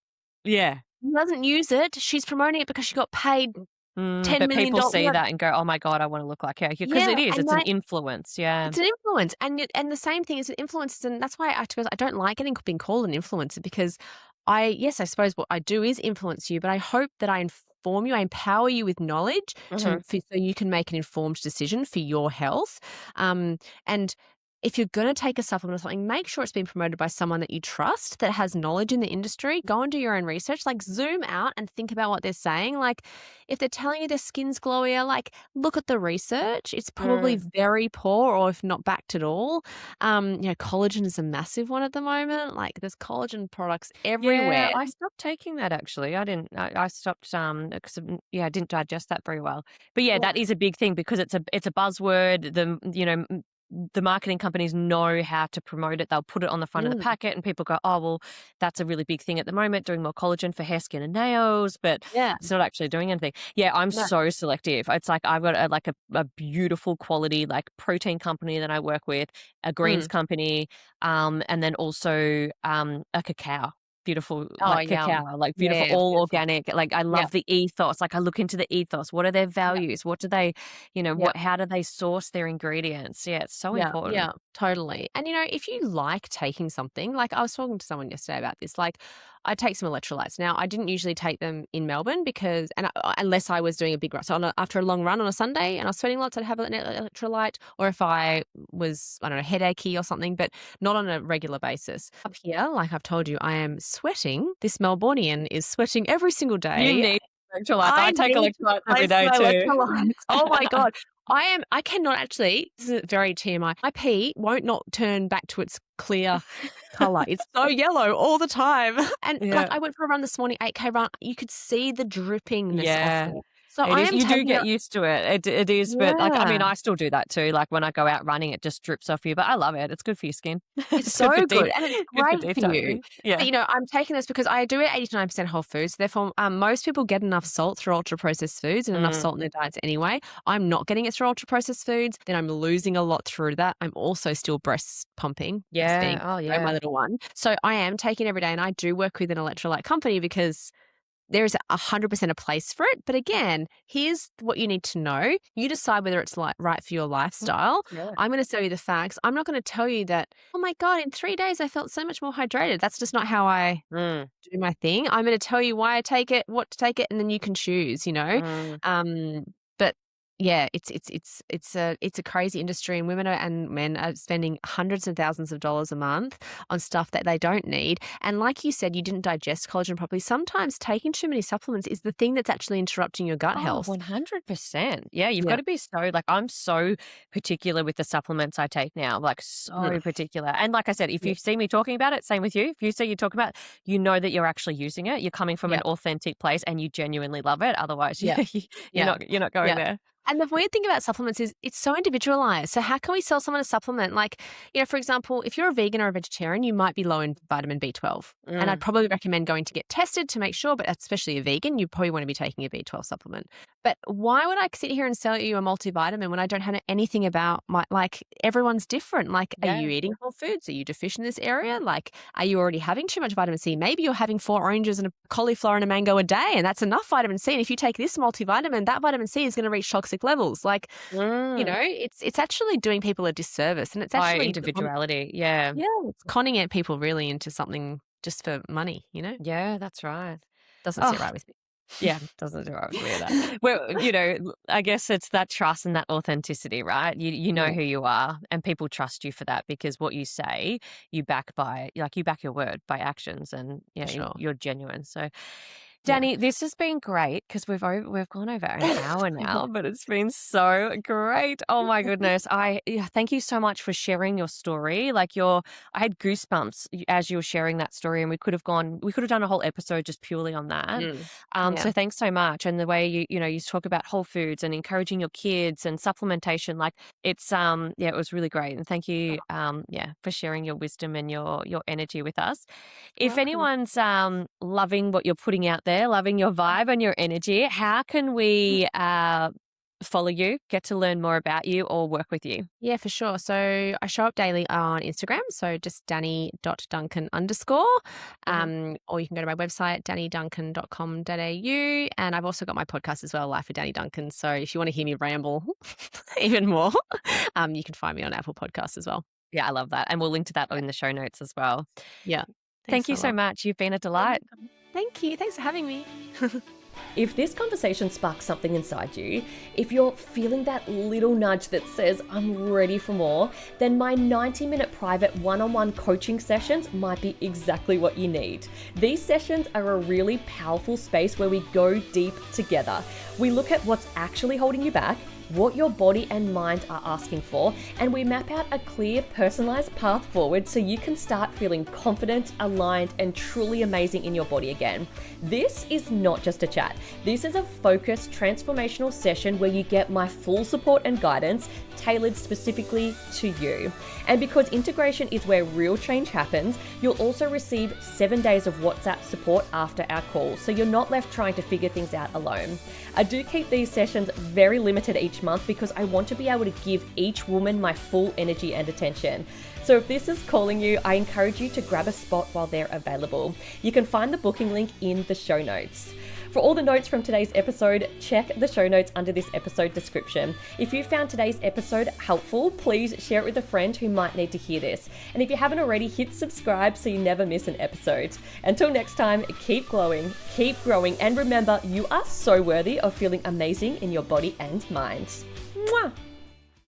Yeah. She doesn't use it. She's promoting it because she got paid $10 But million. people see that and go, "Oh my God, I want to look like her." Because Yeah, it's and an influence. Yeah. it's an influence, and the same thing is with influencers, and that's why I don't like being called an influencer because I suppose what I do is influence you, but I hope that I inform you, I empower you with knowledge Mhm. so you can make an informed decision for your health. And if you're going to take a supplement or something, make sure it's been promoted by someone that you trust that has knowledge in the industry. Go and do your own research. Like zoom out and think about what they're saying. Like if they're telling you their skin's glowier, like look at the research. It's probably very poor or if not backed at all. Collagen is a massive one at the moment. Like there's collagen products everywhere. Yeah, I stopped taking that actually. I didn't. I stopped because I didn't digest that very well. But yeah, that is a big thing because it's a buzzword. The marketing companies know how to promote it. They'll put it on the front of the packet, and people go, "Oh, well, that's a really big thing at the moment, doing more collagen for hair, skin, and nails." But Yeah. it's not actually doing anything. Yeah, I'm No. so selective. It's like I've got a beautiful quality protein company that I work with, a greens company, and then also a cacao. Beautiful, Oh, yum. cacao, beautiful, Yeah, all beautiful. organic. I Yeah. love the ethos. I look into the ethos. What are their values? What do they, Yeah. how do they source their ingredients? Yeah, it's so important. Yeah, totally. And if you like taking something, like I was talking to someone yesterday about this, like I take some electrolytes. Now, I didn't usually take them in Melbourne because, unless I was doing a big run. So after a long run on a Sunday and I was sweating lots, I'd have an electrolyte, or if I was, I don't know, headachy or something, but not on a regular basis. Up here, like I've told you, I am sweating. This Melbourneian is sweating every single You day. need electrolytes. I take need to electrolytes every replace day my too. electrolytes. Oh my God. I cannot actually, this is very TMI, my pee won't not turn back to its clear color. It's so yellow all the time. And Yeah. I went for a run this morning, 8K run. You could see the drippingness Yeah. off there. So It I is. am You do taking get it. used to it. It is, but Yeah. I still do that too. Like when I go out running, it just drips off you. But I love it. It's good for your skin. It's It's good for so good, and it's good for great for you. detoxing. Yeah. But, I'm taking this because I do eat 80 to 90% whole foods. Therefore, most people get enough salt through ultra-processed foods and enough salt in their diets anyway. I'm not getting it through ultra-processed foods. Then I'm losing a lot through that. I'm also still breast pumping, Yeah. breastfeeding, Oh yeah. my little one. So I am taking it every day, and I do work with an electrolyte company because there is 100% a place for it. But again, here's what you need to know. You decide whether it's right for your lifestyle. Yeah. I'm going to tell you the facts. I'm not going to tell you that, oh my God, in 3 days I felt so much more hydrated. That's just not how I do my thing. I'm going to tell you why I take it, what to take it, and then you can choose, But yeah, it's a crazy industry, and women and men are spending hundreds of thousands of dollars a month on stuff that they don't need. And like you said, you didn't digest collagen properly. Sometimes taking too many supplements is the thing that's actually interrupting your gut health. 100%. Yeah, you've Yeah. got to be I'm so particular with the supplements I take now, so particular. And like I said, if you see me talking about it, same with you. If you see you talking about it, you know that you're actually using it. You're coming from an authentic place and you genuinely love it. Otherwise, you're not going there. And the weird thing about supplements is it's so individualized. So how can we sell someone a supplement? Like, for example, if you're a vegan or a vegetarian, you might be low in vitamin B12. And I'd probably recommend going to get tested to make sure, but especially a vegan, you probably want to be taking a B12 supplement. But why would I sit here and sell you a multivitamin when I don't have anything about everyone's different? Like, are you eating whole foods? Are you deficient in this area? Like, are you already having too much vitamin C? Maybe you're having 4 oranges and a cauliflower and a mango a day, and that's enough vitamin C. And if you take this multivitamin, that vitamin C is going to reach toxic toxic levels. Like, it's actually doing people a disservice, and it's By actually individuality. Yeah. it's conning out people really into something just for money, Yeah, that's right. Doesn't sit Oh, right with me. yeah, doesn't do right with me either. Well, I guess it's that trust and that authenticity, right? You know Mm, who you are, and people trust you for that because what you say, you back by, like, you back your word by actions, and for sure. you're genuine. So, Yeah. Danny, this has been great because we've gone over an hour now, but it's been so great. Oh my goodness. Thank you so much for sharing your story. Like, I had goosebumps as you were sharing that story, and we could have done a whole episode just purely on that. Mm. So Yeah. thanks so much. And the way you talk about whole foods and encouraging your kids and supplementation, like, it's it was really great. And thank you for sharing your wisdom and your energy with us. You're If welcome. anyone's loving what you're putting out there, loving your vibe and your energy, how can we follow you, get to learn more about you, or work with you? Yeah, for sure. So I show up daily on Instagram. So just Danni.Duncan_. Or you can go to my website, danniduncan.com.au. And I've also got my podcast as well, Life with Danni Duncan. So if you want to hear me ramble even more, you can find me on Apple Podcasts as well. Yeah, I love that. And we'll link to that Yeah. in the show notes as well. Yeah. Thanks Thank you a so lot. much. You've been a You're delight. welcome. Thank you. Thanks for having me. If this conversation sparks something inside you, if you're feeling that little nudge that says, I'm ready for more, then my 90-minute private one-on-one coaching sessions might be exactly what you need. These sessions are a really powerful space where we go deep together. We look at what's actually holding you back, what your body and mind are asking for, and we map out a clear, personalized path forward so you can start feeling confident, aligned, and truly amazing in your body again. This is not just a chat. This is a focused, transformational session where you get my full support and guidance tailored specifically to you. And because integration is where real change happens, you'll also receive 7 days of WhatsApp support after our call, so you're not left trying to figure things out alone. I do keep these sessions very limited each month because I want to be able to give each woman my full energy and attention. So if this is calling you, I encourage you to grab a spot while they're available. You can find the booking link in the show notes. For all the notes from today's episode, check the show notes under this episode description. If you found today's episode helpful, please share it with a friend who might need to hear this. And if you haven't already, hit subscribe so you never miss an episode. Until next time, keep glowing, keep growing, and remember, you are so worthy of feeling amazing in your body and mind. Mwah!